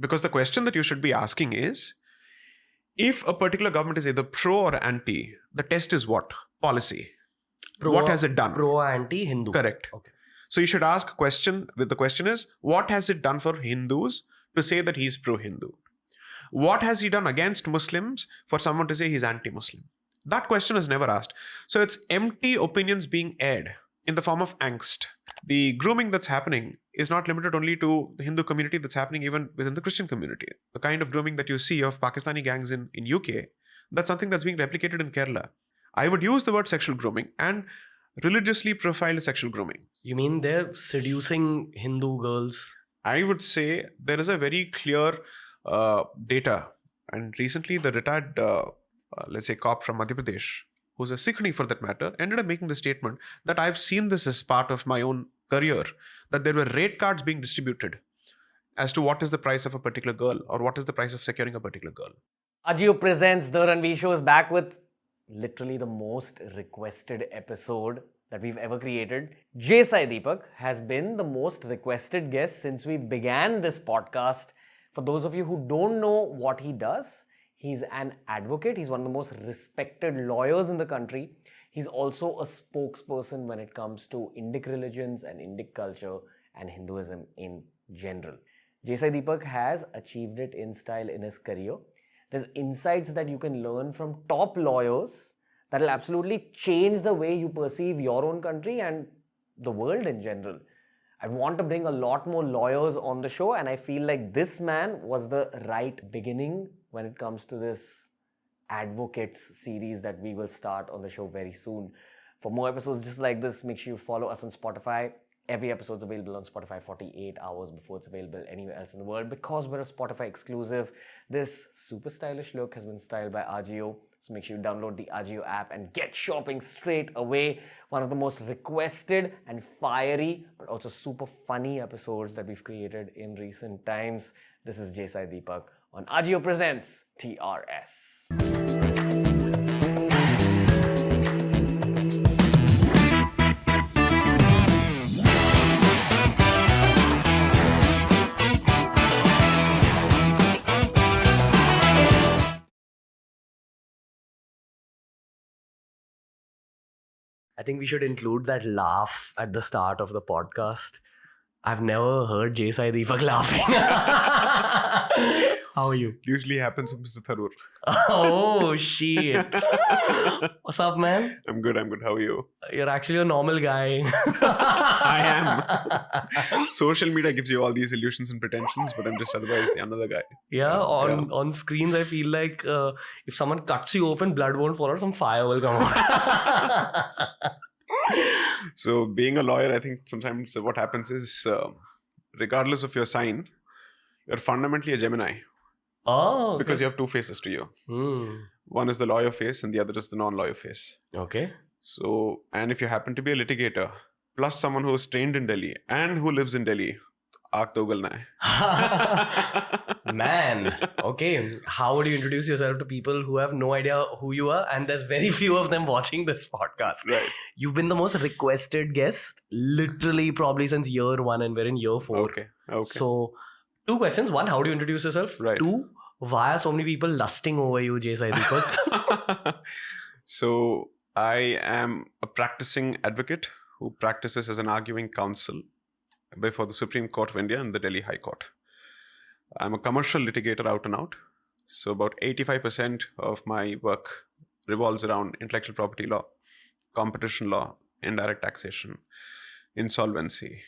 Because the question that you should be asking is, if a particular government is either pro or anti, the test is what? Policy. What has it done? Pro anti-Hindu. Correct. Okay. So you should ask a question. The question is, what has it done for Hindus to say that he's pro-Hindu? What has he done against Muslims for someone to say he's anti-Muslim? That question is never asked. So it's empty opinions being aired in the form of angst. The grooming that's happening is not limited only to the Hindu community, that's happening even within the Christian community. The kind of grooming that you see of Pakistani gangs in UK, that's something that's being replicated in Kerala. I would use the word sexual grooming and religiously profiled sexual grooming. You mean they're seducing Hindu girls? I would say there is a very clear data. And recently the retired, let's say, cop from Madhya Pradesh, who's a Sikhni for that matter, ended up making the statement that I've seen this as part of my own career, that there were rate cards being distributed as to what is the price of a particular girl or what is the price of securing a particular girl. Ajio Presents The Ranveer Show is back with literally the most requested episode that we've ever created. Sai Deepak has been the most requested guest since we began this podcast. For those of you who don't know what he does, he's an advocate. He's one of the most respected lawyers in the country. He's also a spokesperson when it comes to Indic religions and Indic culture and Hinduism in general. Sai Deepak has achieved it in style in his career. There's insights that you can learn from top lawyers that will absolutely change the way you perceive your own country and the world in general. I want to bring a lot more lawyers on the show, and I feel like this man was the right beginning when it comes to this Advocates series that we will start on the show very soon. For more episodes just like this, make sure you follow us on Spotify. Every episode is available on Spotify 48 hours before it's available anywhere else in the world. Because we're a Spotify exclusive, this super stylish look has been styled by Ajio. So make sure you download the Ajio app and get shopping straight away. One of the most requested and fiery, but also super funny episodes that we've created in recent times. This is Sai Deepak on Ajio Presents TRS. I think we should include that laugh at the start of the podcast. I've never heard Sai Deepak laughing. How are you? Usually happens with Mr. Tharoor. Oh, shit. What's up, man? I'm good. How are you? You're actually a normal guy. I am. Social media gives you all these illusions and pretensions, but I'm just otherwise the another guy. Yeah, on screens, I feel like if someone cuts you open, blood won't fall out, some fire will come out. So being a lawyer, I think sometimes what happens is, regardless of your sign, you're fundamentally a Gemini. Oh, okay. Because you have two faces to you. One is the lawyer face and the other is the non-lawyer face. Okay. So, and if you happen to be a litigator, plus someone who is trained in Delhi and who lives in Delhi, aag to ugalna hai. Man, okay. How would you introduce yourself to people who have no idea who you are? And there's very few of them watching this podcast. Right. You've been the most requested guest, literally probably since year 1 and we're in year 4. Okay. So, 2 questions. 1, how do you introduce yourself? Right. 2, why are so many people lusting over you, Sai Deepak? So, I am a practicing advocate who practices as an arguing counsel before the Supreme Court of India and the Delhi High Court. I'm a commercial litigator out and out. So about 85% of my work revolves around intellectual property law, competition law, indirect taxation, insolvency,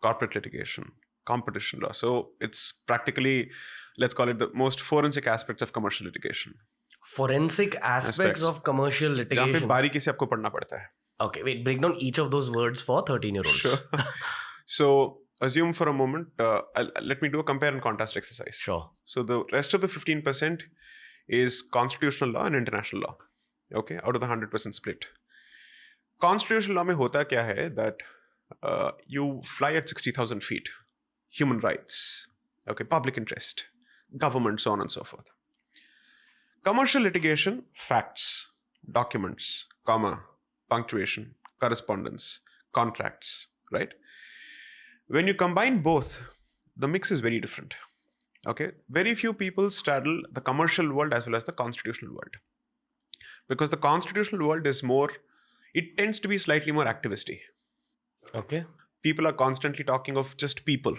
corporate litigation, competition law. So it's practically, let's call it the most forensic aspects of commercial litigation. Forensic aspects of commercial litigation. जहाँ पे बारीकी से आपको पढ़ना पड़ता है. Okay, wait, break down each of those words for 13-year-olds. Sure. So assume for a moment, let me do a compare and contrast exercise. Sure. So the rest of the 15% is constitutional law and international law. Okay, out of the 100% split. Constitutional law में होता क्या है that you fly at 60,000 feet. Human rights, okay, public interest, government, so on and so forth. Commercial litigation, facts, documents, comma, punctuation, correspondence, contracts, right? When you combine both, the mix is very different. Okay, very few people straddle the commercial world as well as the constitutional world, because the constitutional world is more, it tends to be slightly more activisty. Okay. People are constantly talking of just people,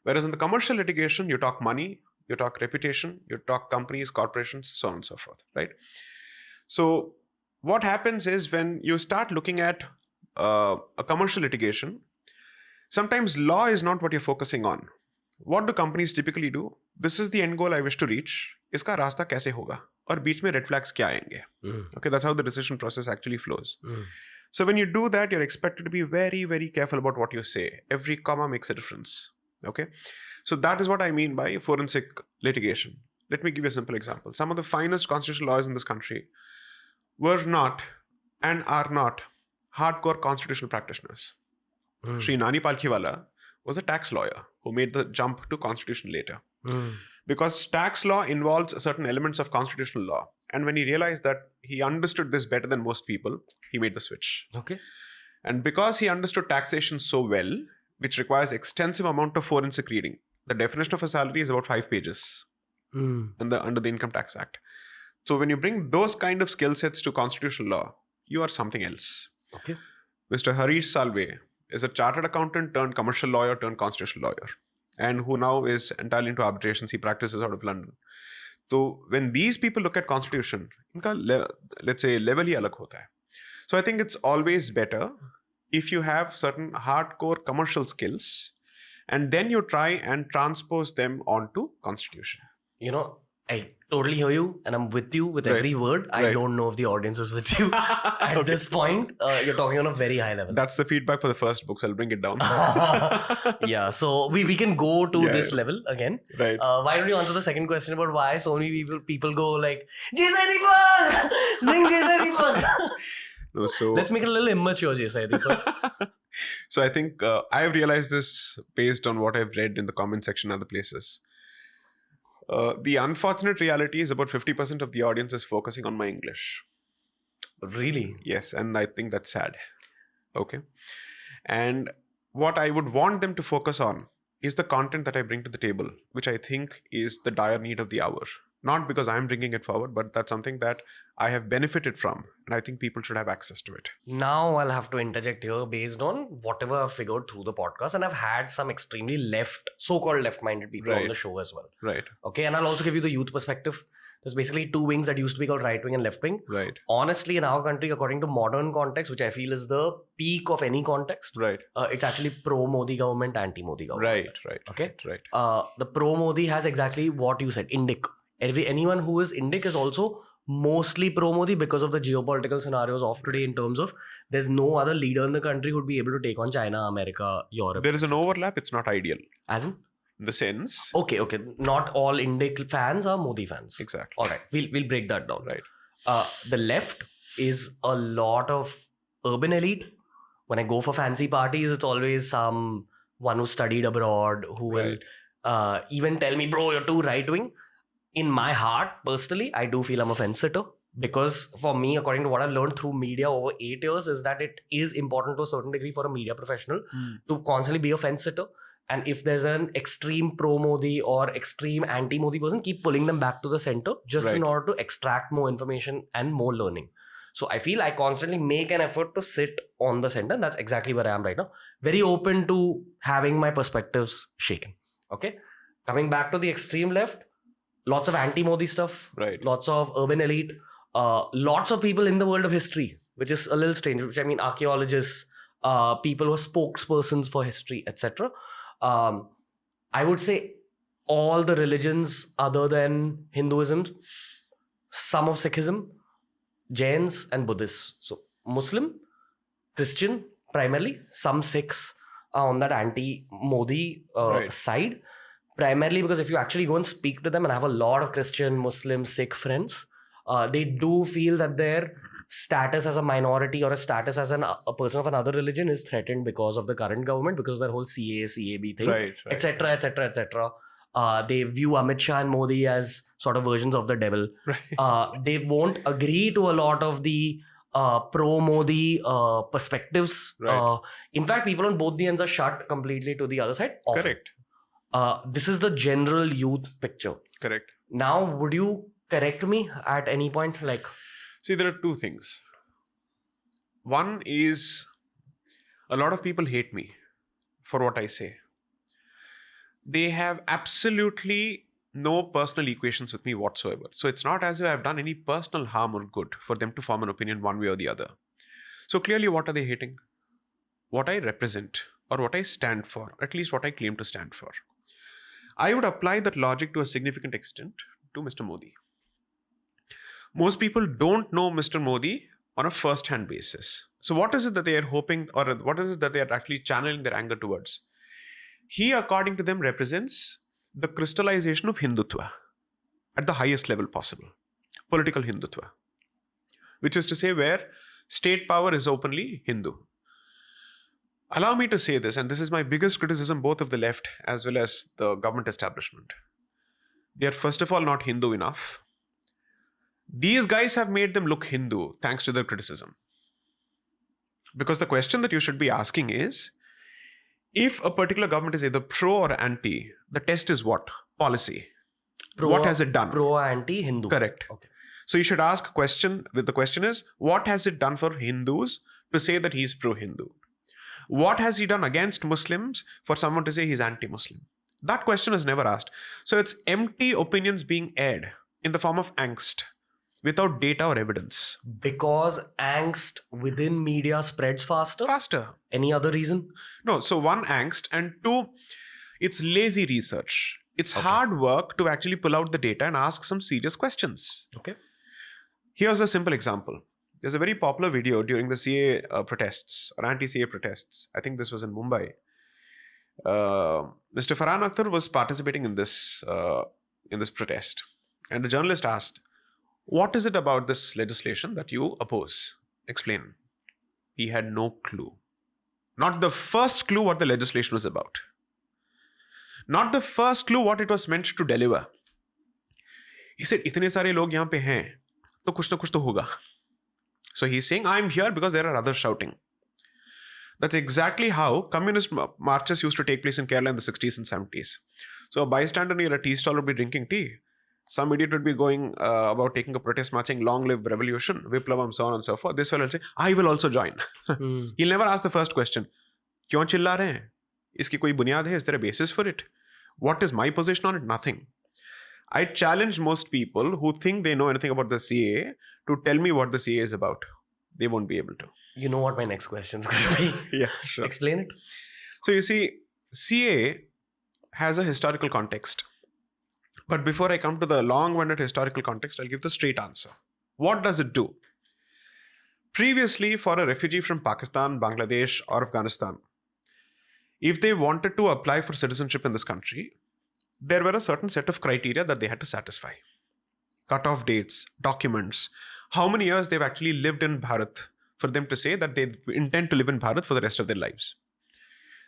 whereas in the commercial litigation you talk money, you talk reputation, you talk companies, corporations, so on and so forth, right? So what happens is, when you start looking at a commercial litigation, sometimes law is not what you're focusing on. What do companies typically do? This is the end goal I wish to reach. इसका रास्ता कैसे होगा और बीच में red flags क्या आएंगे? Okay, that's how the decision process actually flows. So when you do that, you're expected to be very, very careful about what you say. Every comma makes a difference. Okay, so that is what I mean by forensic litigation. Let me give you a simple example. Some of the finest constitutional lawyers in this country were not and are not hardcore constitutional practitioners. Sri Nani Palkhiwala was a tax lawyer who made the jump to constitution later. Because tax law involves certain elements of constitutional law. And when he realized that he understood this better than most people, he made the switch. Okay. And because he understood taxation so well, which requires extensive amount of forensic reading, the definition of a salary is about 5 pages under the Income Tax Act. So when you bring those kind of skill sets to constitutional law, you are something else. Okay. Mr. Harish Salve is a chartered accountant turned commercial lawyer turned constitutional lawyer, and who now is entirely into arbitrations. He practices out of London. So when these people look at constitution, inka let's say level hi alag hota hai. So I think it's always better if you have certain hardcore commercial skills and then you try and transpose them onto constitution. You know, I totally hear you and I'm with you with every word. I don't know if the audience is with you at this point. You're talking on a very high level. That's the feedback for the first book, so I'll bring it down. Yeah, so we can go to this level again. Right. Why don't you answer the second question about why so many people go like, Jaisai Deepak! Bring Jaisai Deepak! No, so let's make it a little immature, Jaisai Deepak. So I think I've realized this based on what I've read in the comment section and other places. The unfortunate reality is about 50% of the audience is focusing on my English. Really? Yes, and I think that's sad. Okay. And what I would want them to focus on is the content that I bring to the table, which I think is the dire need of the hour. Not because I'm bringing it forward, but that's something that I have benefited from, and I think people should have access to it. Now I'll have to interject here based on whatever I've figured through the podcast, and I've had some extremely so-called left-minded people on the show as well. Right. Okay, and I'll also give you the youth perspective. There's basically two wings that used to be called right wing and left wing. Right. Honestly, in our country, according to modern context, which I feel is the peak of any context, right, it's actually pro-Modi government, anti-Modi government. Right. Okay. Right. The pro-Modi has exactly what you said, Indic. Anyone who is Indic is also mostly pro-Modi because of the geopolitical scenarios of today, in terms of there's no other leader in the country who would be able to take on China, America, Europe. There is an overlap. It's not ideal. As in? The sense. Okay. Not all Indic fans are Modi fans. Exactly. All right. We'll break that down. Right. The left is a lot of urban elite. When I go for fancy parties, it's always someone who studied abroad who will even tell me, bro, you're too right-wing. In my heart, personally, I do feel I'm a fence sitter. Because for me, according to what I've learned through media over 8 years, is that it is important to a certain degree for a media professional to constantly be a fence sitter. And if there's an extreme pro-Modi or extreme anti-Modi person, keep pulling them back to the center just in order to extract more information and more learning. So I feel I constantly make an effort to sit on the center. And that's exactly where I am right now. Very open to having my perspectives shaken. Okay. Coming back to the extreme left, lots of anti-Modi stuff. Right. Lots of urban elite. Lots of people in the world of history, which is a little strange, which I mean archaeologists, people who are spokespersons for history, etc. I would say all the religions other than Hinduism, some of Sikhism, Jains and Buddhists. So Muslim, Christian primarily, some Sikhs are on that anti-Modi side. Primarily because if you actually go and speak to them, and I have a lot of Christian, Muslim, Sikh friends, they do feel that their status as a minority or a status as a person of another religion is threatened because of the current government, because of their whole CAA, CAB thing, etc., etc., etc. They view Amit Shah and Modi as sort of versions of the devil. Right. They won't agree to a lot of the pro-Modi perspectives. Right. In fact, people on both the ends are shut completely to the other side. Often. Correct. This is the general youth picture. Correct. Now, would you correct me at any point? Like, See, there are two things. One is a lot of people hate me for what I say. They have absolutely no personal equations with me whatsoever. So it's not as if I've done any personal harm or good for them to form an opinion one way or the other. So clearly, what are they hating? What I represent or what I stand for, at least what I claim to stand for. I would apply that logic to a significant extent to Mr. Modi. Most people don't know Mr. Modi on a first-hand basis. So what is it that they are hoping, or what is it that they are actually channeling their anger towards? He, according to them, represents the crystallization of Hindutva at the highest level possible. Political Hindutva. Which is to say where state power is openly Hindu. Allow me to say this, and this is my biggest criticism both of the left as well as the government establishment. They are first of all not Hindu enough. These guys have made them look Hindu thanks to their criticism. Because the question that you should be asking is, if a particular government is either pro or anti, the test is what? Policy. What has it done? Pro anti Hindu. Correct. Okay. So you should ask a question, the question is, what has it done for Hindus to say that he's pro-Hindu? What has he done against Muslims for someone to say he's anti-Muslim? That question is never asked. So it's empty opinions being aired in the form of angst without data or evidence. Because angst within media spreads faster? Faster. Any other reason? No, so one, angst, and two, it's lazy research. It's hard work to actually pull out the data and ask some serious questions. Okay. Here's a simple example. There's a very popular video during the CAA protests or anti-CAA protests. I think this was in Mumbai. Mr. Farhan Akhtar was participating in this protest, and the journalist asked, "What is it about this legislation that you oppose? Explain." He had no clue. Not the first clue what the legislation was about. Not the first clue what it was meant to deliver. He said, "इतने सारे लोग यहाँ पे हैं, तो कुछ ना कुछ तो होगा." So he's saying, "I'm here because there are others shouting." That's exactly how communist marches used to take place in Kerala in the 60s and 70s. So a bystander near a tea stall would be drinking tea. Some idiot would be going about taking a protest marching, "Long live revolution, Viplavam," so on and so forth. This fellow will say, "I will also join." He'll never ask the first question. "Kyun chilla rahe hain? Iski koi bunyad hai? Is there a basis for it? What is my position on it?" Nothing. I challenge most people who think they know anything about the CAA to tell me what the CAA is about. They won't be able to. You know what my next question is going to be. Yeah, sure. Explain it. So you see, CAA has a historical context. But before I come to the long-winded historical context, I'll give the straight answer. What does it do? Previously, for a refugee from Pakistan, Bangladesh, or Afghanistan, if they wanted to apply for citizenship in this country, there were a certain set of criteria that they had to satisfy. Cut-off dates, documents, how many years they've actually lived in Bharat for them to say that they intend to live in Bharat for the rest of their lives.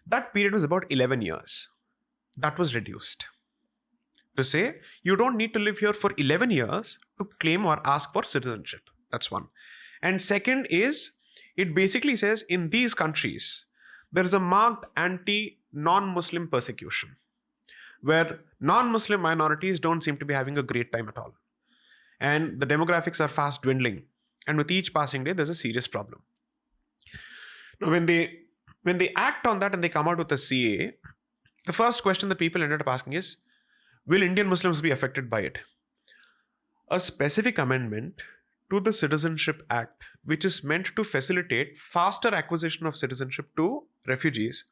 That period was about 11 years. That was reduced to say you don't need to live here for 11 years to claim or ask for citizenship. That's one. And second is, it basically says in these countries, there is a marked anti-non-Muslim persecution, where non-Muslim minorities don't seem to be having a great time at all. And the demographics are fast dwindling. And with each passing day, there's a serious problem. Now, when they act on that and they come out with a CAA, the first question that people ended up asking is, will Indian Muslims be affected by it? A specific amendment to the Citizenship Act, which is meant to facilitate faster acquisition of citizenship to refugees,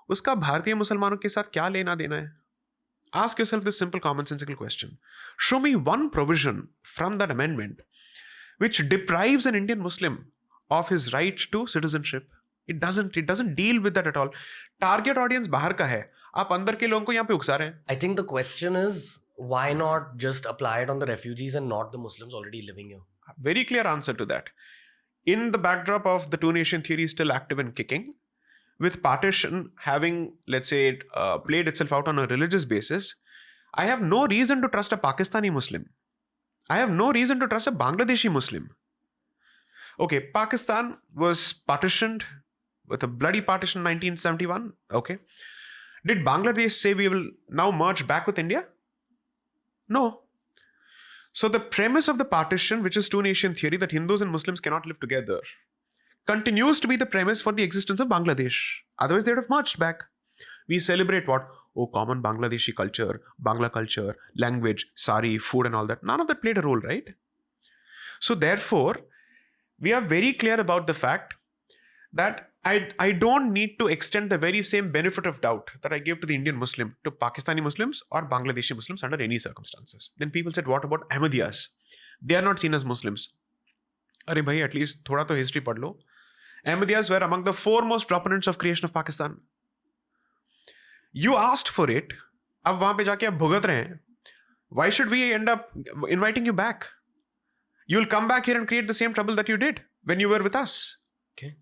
उसका भारतीय मुसलमानों के साथ क्या लेना देना है? Ask yourself this simple commonsensical question. Show me one provision from that amendment which deprives an Indian Muslim of his right to citizenship. It doesn't deal with that at all. Target audience बाहर का है. आप अंदर के लोगों को यहाँ पे उकसा रहे हैं. I think the question is, why not just apply it on the refugees and not the Muslims already living here? Very clear answer to that. In the backdrop of the two-nation theory still active and kicking, with partition having, let's say, played itself out on a religious basis, I have no reason to trust a Pakistani Muslim. I have no reason to trust a Bangladeshi Muslim. Okay, Pakistan was partitioned with a bloody partition in 1971. Okay. Did Bangladesh say we will now merge back with India? No. So the premise of the partition, which is two-nation theory, that Hindus and Muslims cannot live together, continues to be the premise for the existence of Bangladesh. Otherwise, they would have marched back. We celebrate what? Oh, common Bangladeshi culture, Bangla culture, language, sari, food and all that. None of that played a role, right? So therefore, we are very clear about the fact that I don't need to extend the very same benefit of doubt that I gave to the Indian Muslim to Pakistani Muslims or Bangladeshi Muslims under any circumstances. Then people said, what about Ahmadiyas? They are not seen as Muslims. Arey bhai, at least thoda to history pad lo. Ahmadiyas were among the foremost proponents of creation of Pakistan. You asked for it. अब वहां पे जाके आप भुगत रहे हैं. Why should we end up inviting you back? You'll come back here and create the same trouble that you did when you were with us. Okay.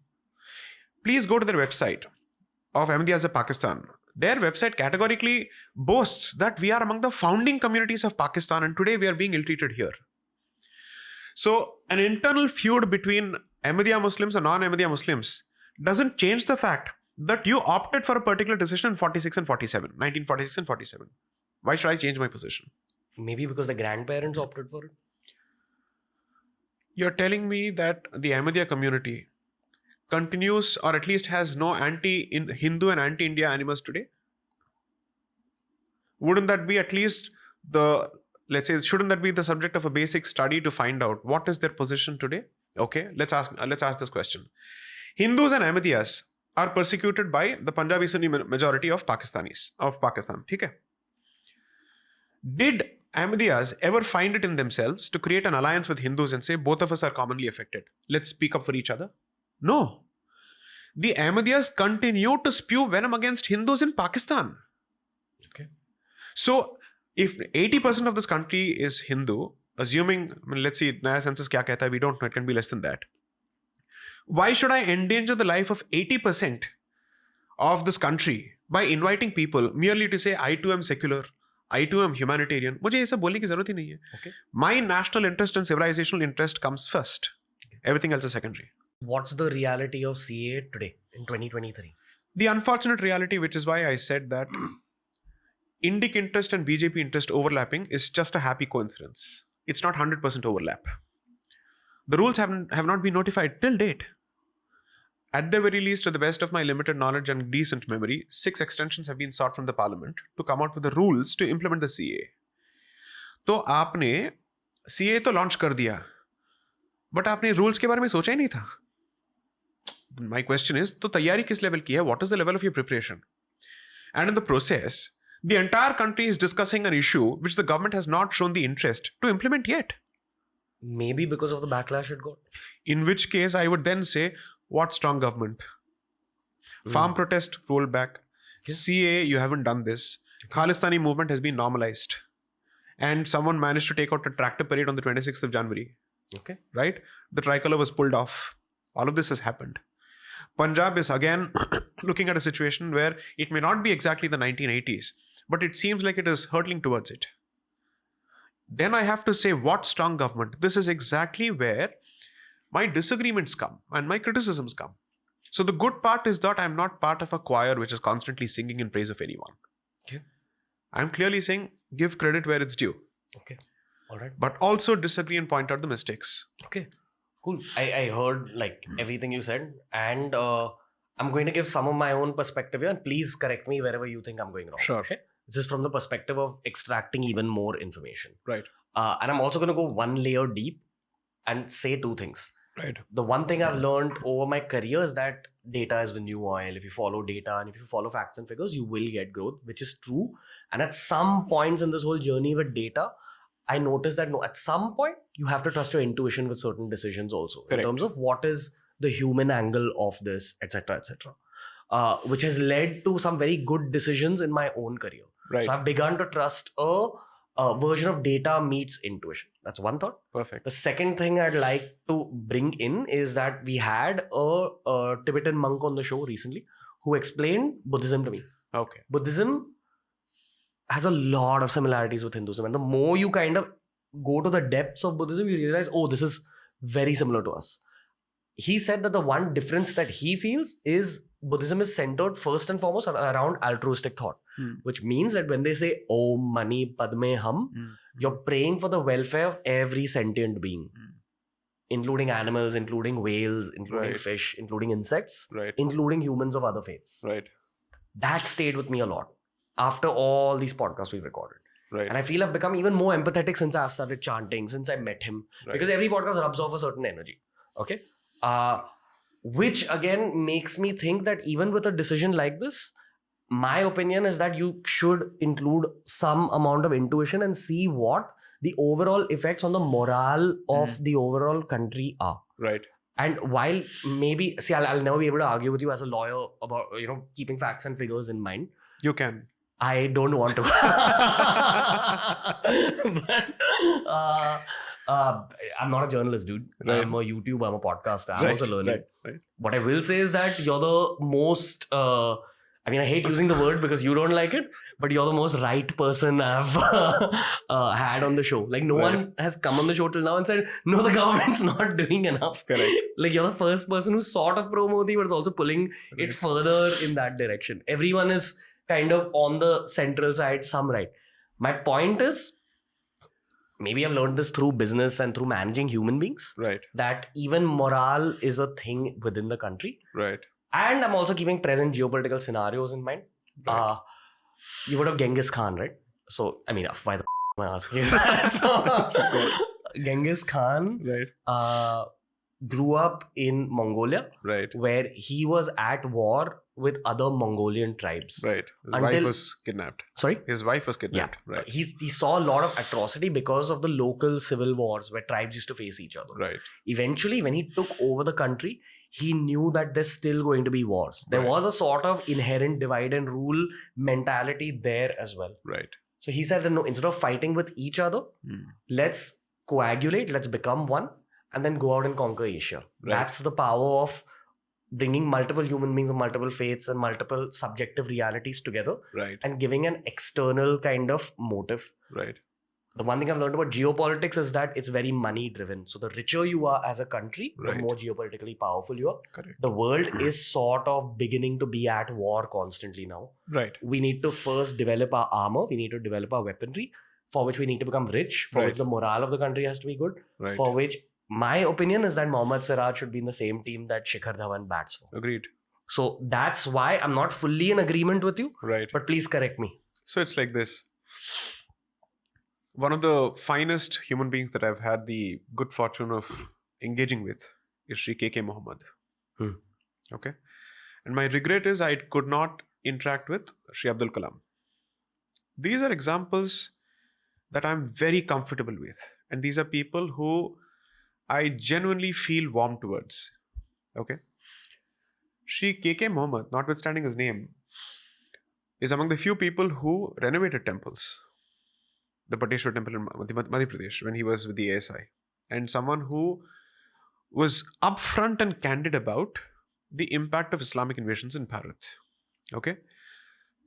Please go to their website of Ahmadiyas of Pakistan. Their website categorically boasts that we are among the founding communities of Pakistan and today we are being ill-treated here. So an internal feud between Ahmadiyya Muslims and non-Ahmadiyya Muslims doesn't change the fact that you opted for a particular decision in 46 and 47, 1946 and 47. Why should I change my position? Maybe because the grandparents opted for it. You're telling me that the Ahmadiyya community continues or at least has no anti-Hindu and anti-India animus today? Wouldn't that be at least shouldn't that be the subject of a basic study to find out what is their position today? Okay, let's ask this question. Hindus and Ahmadiyyas are persecuted by the Punjabi Sunni majority of Pakistan. Okay? Did Ahmadiyyas ever find it in themselves to create an alliance with Hindus and say both of us are commonly affected? Let's speak up for each other. No. The Ahmadiyyas continue to spew venom against Hindus in Pakistan. Okay. So, if 80% of this country is Hindu, assuming, let's see, Naya census kya kehta hai, we don't know, it can be less than that. Why should I endanger the life of 80% of this country by inviting people merely to say, I too am secular, I too am humanitarian? मुझे ये सब बोलने की जरूरत ही नहीं है. Okay. My national interest and civilizational interest comes first. Everything else is secondary. What's the reality of CAA today in 2023? The unfortunate reality, which is why I said that Indic interest and BJP interest overlapping is just a happy coincidence. It's not 100% overlap. The rules have not been notified till date. At the very least, to the best of my limited knowledge and decent memory, 6 extensions have been sought from the parliament to come out with the rules to implement the CAA. तो आपने CAA तो launch कर दिया, but आपने rules के बारे में सोचा ही नहीं था. My question is, तो तैयारी किस level की है? What is the level of your preparation? And in the process, the entire country is discussing an issue which the government has not shown the interest to implement yet. Maybe because of the backlash it got. In which case, I would then say, what strong government? Farm protest rolled back. Okay. CAA, you haven't done this. Khalistani movement has been normalized. And someone managed to take out a tractor parade on the 26th of January. Okay. Right? The tricolor was pulled off. All of this has happened. Punjab is again looking at a situation where it may not be exactly the 1980s, but it seems like it is hurtling towards it. Then I have to say, what strong government? This is exactly where my disagreements come and my criticisms come. So the good part is that I'm not part of a choir which is constantly singing in praise of anyone. Okay. I'm clearly saying, give credit where it's due. Okay. All right. But also disagree and point out the mistakes. Okay. Cool. I heard like everything you said, and I'm going to give some of my own perspective here, and please correct me wherever you think I'm going wrong. Sure. Okay. This is from the perspective of extracting even more information. Right. And I'm also going to go one layer deep and say 2 things. Right. The one thing I've learned over my career is that data is the new oil. If you follow data and if you follow facts and figures, you will get growth, which is true. And at some points in this whole journey with data, I noticed that no, at some point you have to trust your intuition with certain decisions also. Correct. In terms of what is the human angle of this, etc., etc., which has led to some very good decisions in my own career. Right. So I've begun to trust a version of data meets intuition. That's one thought. Perfect. The second thing I'd like to bring in is that we had a Tibetan monk on the show recently who explained Buddhism to me. Okay. Buddhism has a lot of similarities with Hinduism, and the more you kind of go to the depths of Buddhism, you realize, oh, this is very similar to us. he said that the one difference that he feels is Buddhism is centered first and foremost around altruistic thought, which means that when they say Om Mani Padme Hum, you're praying for the welfare of every sentient being, including animals, including whales, including fish, including insects, including humans of other faiths. Right. That stayed with me a lot after all these podcasts we've recorded. Right. And I feel I've become even more empathetic since I've started chanting, since I met him. Because every podcast rubs off a certain energy. Okay? Which again makes me think that even with a decision like this, my opinion is that you should include some amount of intuition and see what the overall effects on the morale of the overall country are. Right. And while maybe, see, I'll never be able to argue with you as a lawyer about, keeping facts and figures in mind. You can. I don't want to. But I'm not a journalist, dude. Right. I'm a YouTuber, I'm a podcaster. I'm also learning. Right. What I will say is that you're the most, I hate using the word because you don't like it, but you're the most right person I've had on the show. Like, no one has come on the show till now and said, no, the government's not doing enough. Correct. Like, you're the first person who's sort of pro-Modi, but is also pulling it further in that direction. Everyone is kind of on the central side, some right. My point is, maybe I've learned this through business and through managing human beings. Right. That even morale is a thing within the country. Right. And I'm also keeping present geopolitical scenarios in mind. Right. You would have Genghis Khan, right? So, why the am I asking that? So, Genghis Khan grew up in Mongolia, where he was at war with other Mongolian tribes. Right. His wife was kidnapped. Sorry? His wife was kidnapped. Yeah. Right. He saw a lot of atrocity because of the local civil wars where tribes used to face each other. Right. Eventually, when he took over the country, he knew that there's still going to be wars. There was a sort of inherent divide and rule mentality there as well. Right. So he said that no, instead of fighting with each other, let's coagulate, let's become one, and then go out and conquer Asia. Right. That's the power of bringing multiple human beings of multiple faiths and multiple subjective realities together, and giving an external kind of motive. Right. The one thing I've learned about geopolitics is that it's very money driven. So the richer you are as a country, the more geopolitically powerful you are. Correct. The world is sort of beginning to be at war constantly now. Right. We need to first develop our armor. We need to develop our weaponry, for which we need to become rich, for which the morale of the country has to be good, for which my opinion is that Mohammad Siraj should be in the same team that Shikhar Dhawan bats for. Agreed. So that's why I'm not fully in agreement with you. Right. But please correct me. So it's like this. One of the finest human beings that I've had the good fortune of engaging with is Sri CAA Muhammad. Okay. And my regret is I could not interact with Sri Abdul Kalam. These are examples that I'm very comfortable with. And these are people who I genuinely feel warm towards. Okay. Sri CAA Muhammad, notwithstanding his name, is among the few people who renovated temples. The Pateshwar temple in Madhya Pradesh when he was with the ASI. And someone who was upfront and candid about the impact of Islamic invasions in Bharat. Okay.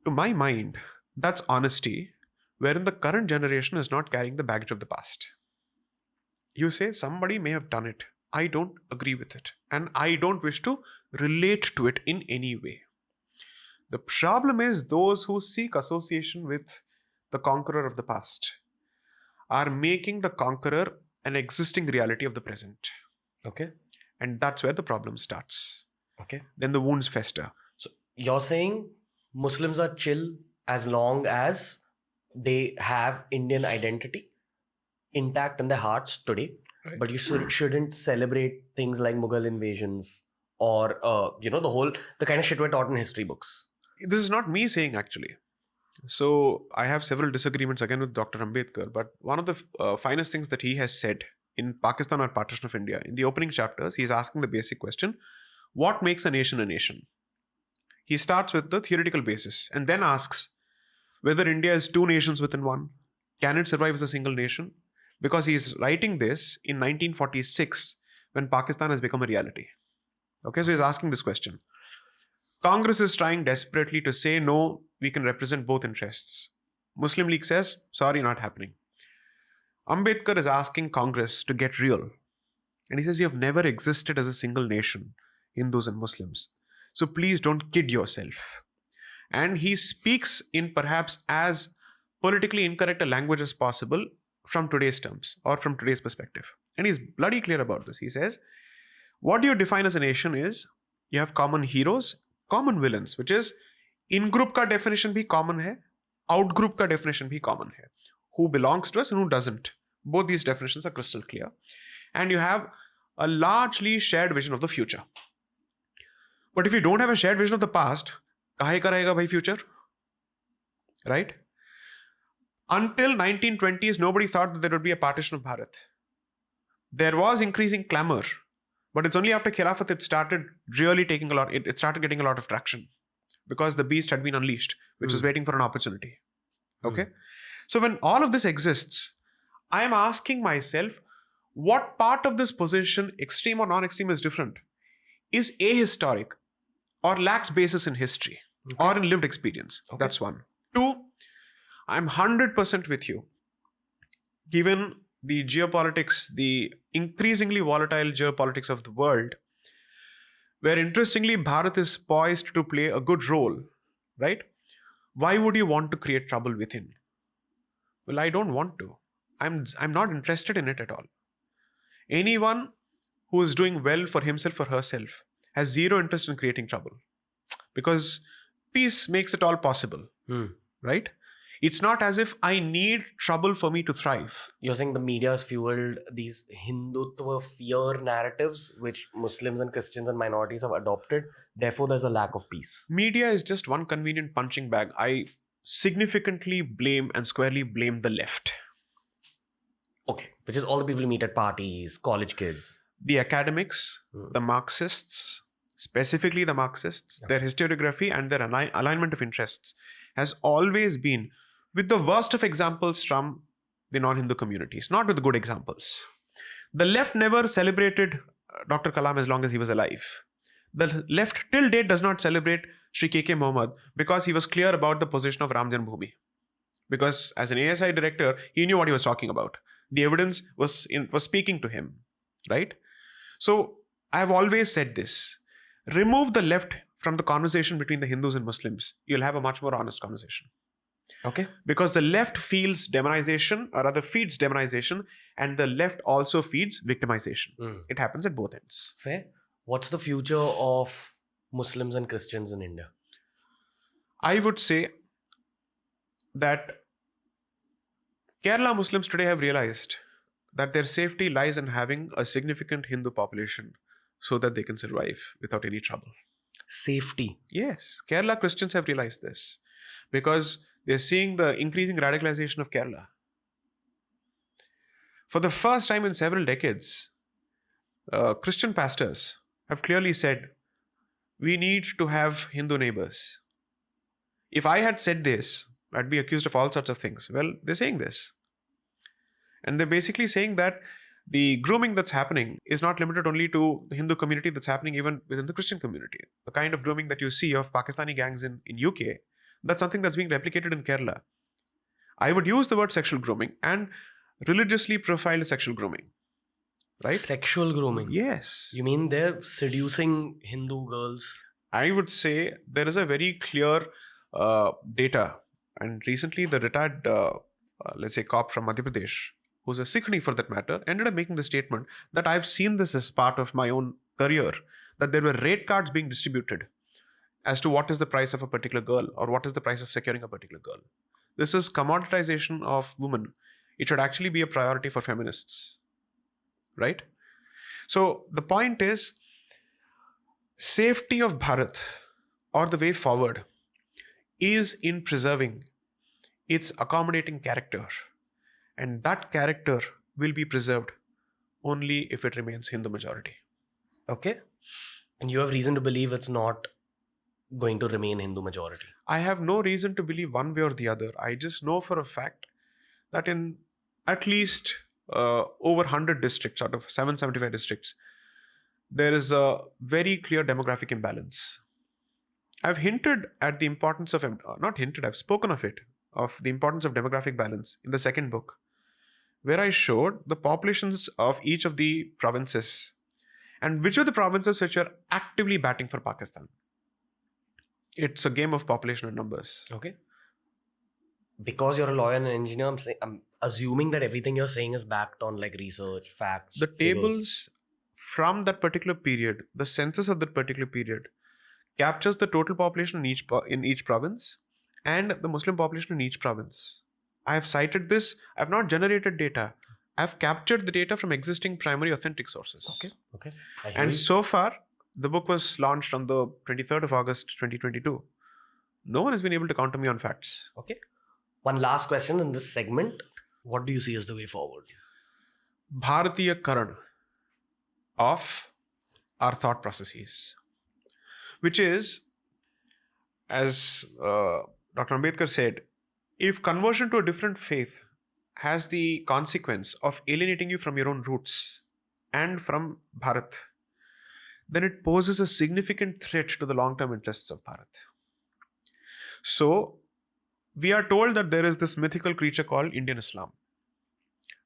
To my mind, that's honesty, wherein the current generation is not carrying the baggage of the past. You say somebody may have done it. I don't agree with it. And I don't wish to relate to it in any way. The problem is those who seek association with the conqueror of the past are making the conqueror an existing reality of the present. Okay. And that's where the problem starts. Okay. Then the wounds fester. So you're saying Muslims are chill as long as they have Indian identity intact in their hearts today, but you shouldn't celebrate things like Mughal invasions or the kind of shit we're taught in history books. This is not me saying actually. So I have several disagreements again with Dr. Ambedkar, but one of the finest things that he has said in Pakistan or Partition of India, in the opening chapters, he's asking the basic question, what makes a nation a nation? He starts with the theoretical basis and then asks whether India is two nations within one. Can it survive as a single nation? Because he's writing this in 1946 when Pakistan has become a reality. Okay, so he's asking this question. Congress is trying desperately to say, no, we can represent both interests. Muslim League says, sorry, not happening. Ambedkar is asking Congress to get real. And he says, you have never existed as a single nation, Hindus and Muslims. So please don't kid yourself. And he speaks in perhaps as politically incorrect a language as possible from today's terms or from today's perspective. And he's bloody clear about this. He says, what do you define as a nation is you have common heroes, common villains, which is in group ka definition bhi common hai, out group ka definition bhi common hai. Who belongs to us and who doesn't. Both these definitions are crystal clear. And you have a largely shared vision of the future. But if you don't have a shared vision of the past, kahe ka rahega bhai future? Right? Until 1920s, nobody thought that there would be a partition of Bharat. There was increasing clamor, but it's only after Khilafat it started really taking a lot, it started getting a lot of traction because the beast had been unleashed, which was waiting for an opportunity. Okay? So when all of this exists, I am asking myself, what part of this position, extreme or non-extreme, is different? Is ahistoric or lacks basis in history or in lived experience? Okay. That's one. Two, I'm 100% with you. Given the geopolitics, the increasingly volatile geopolitics of the world, where interestingly Bharat is poised to play a good role, right? Why would you want to create trouble within? Well, I don't want to. I'm not interested in it at all. Anyone who is doing well for himself or herself has zero interest in creating trouble because peace makes it all possible, right? It's not as if I need trouble for me to thrive. You're saying the media has fueled these Hindutva fear narratives, which Muslims and Christians and minorities have adopted. Therefore, there's a lack of peace. Media is just one convenient punching bag. I significantly blame and squarely blame the left. Okay. Which is all the people you meet at parties, college kids. The academics, the Marxists, specifically the Marxists, their historiography and their alignment of interests has always been with the worst of examples from the non-Hindu communities, not with the good examples. The left never celebrated Dr. Kalam as long as he was alive. The left till date does not celebrate Sri K.K. Mohammed because he was clear about the position of Ram Janmabhoomi. Because as an ASI director, he knew what he was talking about. The evidence was speaking to him, right? So I have always said this. Remove the left from the conversation between the Hindus and Muslims. You'll have a much more honest conversation. Okay. Because the left feels demonization, or rather feeds demonization, and the left also feeds victimization. It happens at both ends. Fair. What's the future of Muslims and Christians in India? I would say that Kerala Muslims today have realized that their safety lies in having a significant Hindu population so that they can survive without any trouble. Safety. Yes, Kerala Christians have realized this because they're seeing the increasing radicalization of Kerala. For the first time in several decades, Christian pastors have clearly said, we need to have Hindu neighbors. If I had said this, I'd be accused of all sorts of things. Well, they're saying this. And they're basically saying that the grooming that's happening is not limited only to the Hindu community, that's happening even within the Christian community. The kind of grooming that you see of Pakistani gangs in UK, that's something that's being replicated in Kerala. I would use the word sexual grooming and religiously profiled sexual grooming. Right? Sexual grooming. Yes. You mean they're seducing Hindu girls? I would say there is a very clear data. And recently the retired, let's say, cop from Madhya Pradesh, who's a Sikhni for that matter, ended up making the statement that I've seen this as part of my own career, that there were rate cards being distributed as to what is the price of a particular girl or what is the price of securing a particular girl. This is commoditization of women. It should actually be a priority for feminists. Right? So the point is, safety of Bharat or the way forward is in preserving its accommodating character. And that character will be preserved only if it remains Hindu majority. Okay. And you have reason to believe it's not going to remain Hindu majority? I have no reason to believe one way or the other. I just know for a fact that in at least over 100 districts out of 775 districts, there is a very clear demographic imbalance. I've hinted at the importance of, not hinted, I've spoken of it, of the importance of demographic balance in the second book, where I showed the populations of each of the provinces and which are the provinces which are actively batting for Pakistan. It's a game of population and numbers. Okay. Because you're a lawyer and an engineer, I'm assuming that everything you're saying is backed on like research, facts. The figures. tables from that particular period, the census of that particular period, captures the total population in each province and the Muslim population in each province. I have cited this. I have not generated data. I have captured the data from existing primary authentic sources. Okay. I hear And you. so far, the book was launched on the 23rd of August 2022. No one has been able to counter me on facts. Okay. One last question in this segment. What do you see as the way forward? Bharatiya Karan of our thought processes, which is, as Dr. Ambedkar said, if conversion to a different faith has the consequence of alienating you from your own roots and from Bharat, then it poses a significant threat to the long-term interests of Bharat. So, we are told that there is this mythical creature called Indian Islam.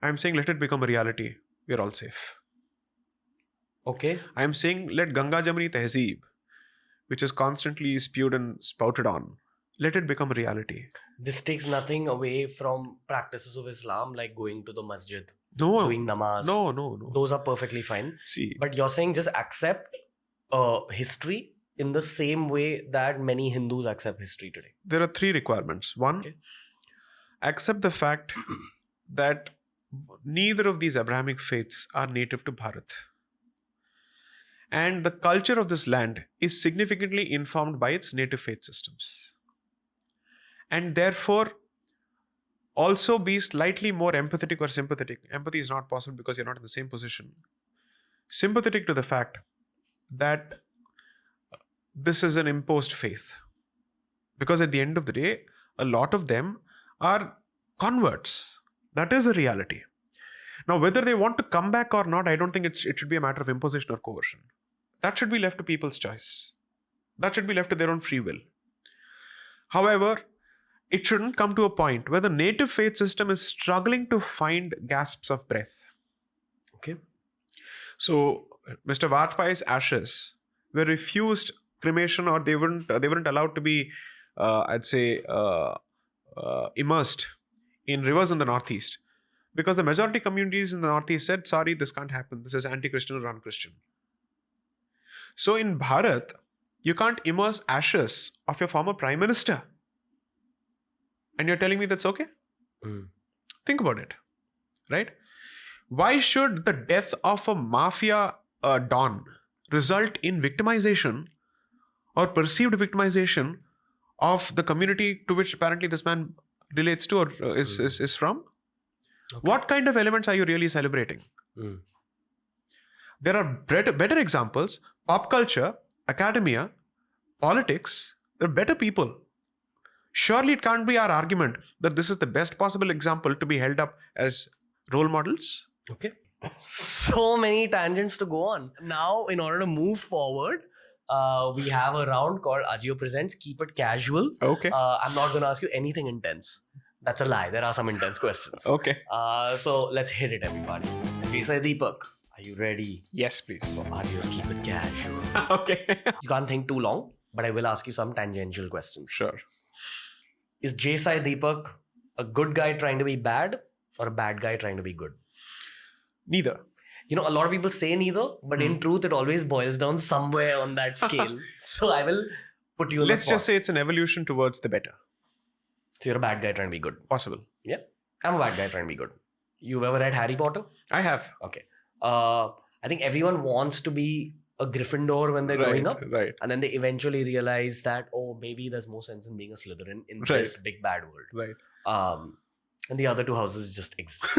I'm saying let it become a reality. We're all safe. Okay. I'm saying let Ganga Jamuni Tehzeeb, which is constantly spewed and spouted on, let it become a reality. This takes nothing away from practices of Islam like going to the masjid, No. doing namaz. No. Those are perfectly fine. See, But you're saying just accept history in the same way that many Hindus accept history today. there are three requirements. One, Okay. accept the fact that neither of these Abrahamic faiths are native to Bharat. And the culture of this land is significantly informed by its native faith systems. And therefore, also be slightly more empathetic or sympathetic. Empathy is not possible because you're not in the same position. Sympathetic to the fact that this is an imposed faith. Because at the end of the day, a lot of them are converts. That is a reality. Now, whether they want to come back or not, I don't think it should be a matter of imposition or coercion. That should be left to people's choice. That should be left to their own free will. However, it shouldn't come to a point where the native faith system is struggling to find gasps of breath. Okay. So, Mr. Vajpayee's ashes were refused cremation, or they weren't allowed to be, immersed in rivers in the Northeast, because the majority communities in the Northeast said, sorry, this can't happen. This is anti-Christian or un-Christian. So in Bharat, you can't immerse ashes of your former prime minister. And you're telling me that's okay? Think about it, right? Why should the death of a mafia don result in victimization or perceived victimization of the community to which apparently this man relates to or is from? Okay. What kind of elements are you really celebrating? There are better examples. Pop culture, academia, politics, they're better people. Surely it can't be our argument that this is the best possible example to be held up as role models. Okay. So many tangents to go on. Now, in order to move forward, we have a round called Ajio Presents Keep It Casual. Okay. I'm not going to ask you anything intense. That's a lie. There are some intense questions. Okay. So let's hit it, everybody. Jai Deepak, are you ready? Yes, please. For Ajio's Keep It Casual. Okay. You can't think too long, but I will ask you some tangential questions. Sure. Is Jai Deepak a good guy trying to be bad or a bad guy trying to be good? Neither. You know, a lot of people say neither, but in truth, it always boils down somewhere on that scale. So I will put you on Let's the spot. just say it's an evolution towards the better. So you're a bad guy trying to be good. Possible. Yeah. I'm a bad guy trying to be good. You've ever read Harry Potter? I have. Okay. I think everyone wants to be a Gryffindor when they're growing up. Right. And then they eventually realize that, oh, maybe there's more sense in being a Slytherin in this big bad world. Right. And the other two houses just exist.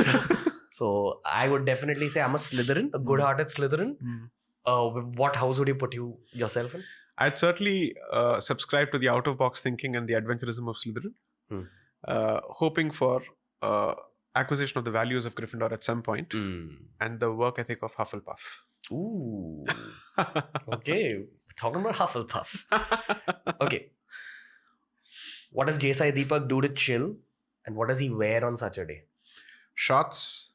So I would definitely say I'm a Slytherin, a good-hearted Slytherin. What house would you put yourself in? I'd certainly subscribe to the out-of-box thinking and the adventurism of Slytherin, hoping for acquisition of the values of Gryffindor at some point, and the work ethic of Hufflepuff. Ooh. Okay. Talking about Hufflepuff. Okay. What does Jai Deepak do to chill, and what does he wear on such a day? shots,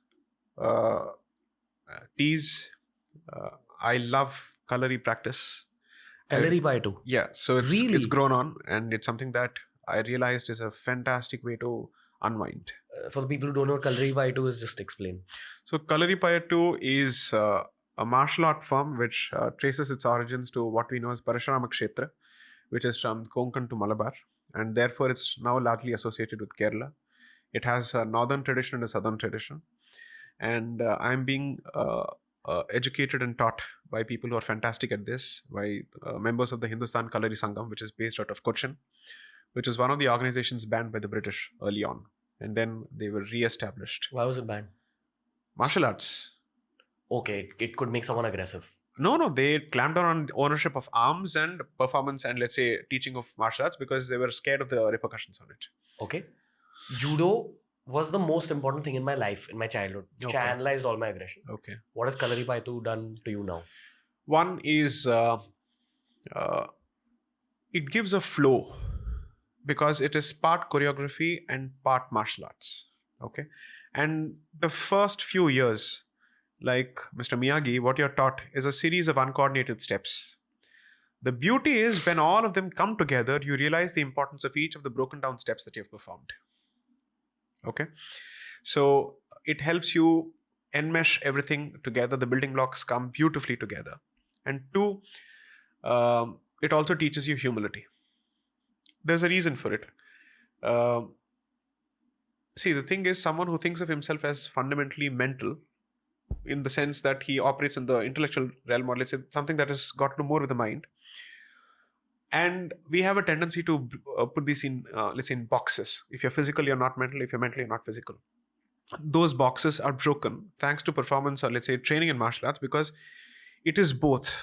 uh, teas. I love Kalari practice. Kalari pie too. Yeah, so it's Really? grown on, and it's something that I realized is a fantastic way to unwind. For the people who don't know what Kalari pie too is, just explain. So Kalari 2 is a martial art form which traces its origins to what we know as Parashurama Kshetra, which is from Konkan to Malabar, and therefore it's now largely associated with Kerala. It has a northern tradition and a southern tradition, and I'm being educated and taught by people who are fantastic at this, by members of the Hindustan Kalari Sangam, which is based out of Cochin, which is one of the organizations banned by the British early on, and then they were re-established. Why was it banned? Martial arts. Okay, it could make someone aggressive. No, they clamped down on ownership of arms and performance and, let's say, teaching of martial arts because they were scared of the repercussions on it. Okay. Judo was the most important thing in my life, in my childhood. Okay. Channelized all my aggression. Okay. What has Kalari pie too done to you now? One is it gives a flow because it is part choreography and part martial arts. Okay. And the first few years, like Mr. Miyagi, what you're taught is a series of uncoordinated steps. The beauty is when all of them come together, you realize the importance of each of the broken down steps that you've performed. Okay. So it helps you enmesh everything together. The building blocks come beautifully together. And two, it also teaches you humility. There's a reason for it. See, the thing is, someone who thinks of himself as fundamentally mental, in the sense that he operates in the intellectual realm, or let's say something that has got to do more with the mind. And we have a tendency to put these in, let's say, in boxes. If you're physical, you're not mental. If you're mental, you're not physical. Those boxes are broken thanks to performance, or let's say training in martial arts, because it is both.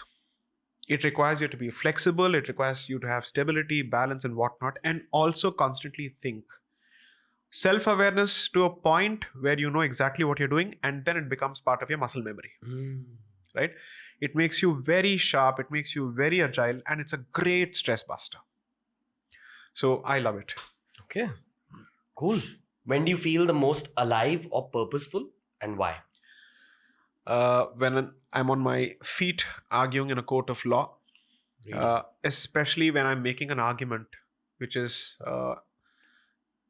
It requires you to be flexible. It requires you to have stability, balance, and whatnot, and also constantly think. Self-awareness to a point where you know exactly what you're doing, and then it becomes part of your muscle memory. Right? It makes you very sharp, it makes you very agile, and it's a great stress buster. So I love it. Okay. Cool. When do you feel the most alive or purposeful, and why? When I'm on my feet arguing in a court of law, especially when I'm making an argument which is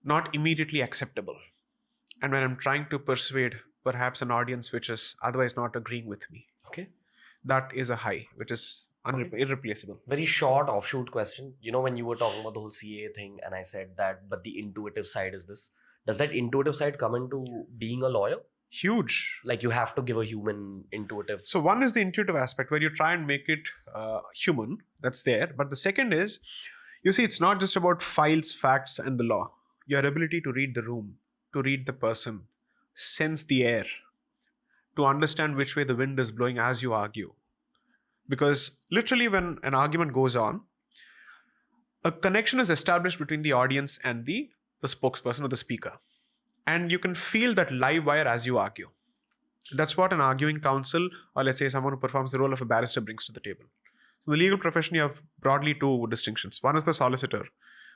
not immediately acceptable, and when I'm trying to persuade perhaps an audience which is otherwise not agreeing with me. Okay. That is a high which is irreplaceable. Very short offshoot question. You know, when you were talking about the whole CAA thing, and I said that, but the intuitive side is this. Does that intuitive side come into being a lawyer? Huge. Like, you have to give a human intuitive. So one is the intuitive aspect where you try and make it human. That's there. But the second is, you see, it's not just about files, facts, and the law. Your ability to read the room, to read the person, sense the air, to understand which way the wind is blowing as you argue. Because literally when an argument goes on, a connection is established between the audience and the spokesperson or the speaker. And you can feel that live wire as you argue. That's what an arguing counsel, or let's say someone who performs the role of a barrister, brings to the table. So the legal profession, you have broadly two distinctions. One is the solicitor,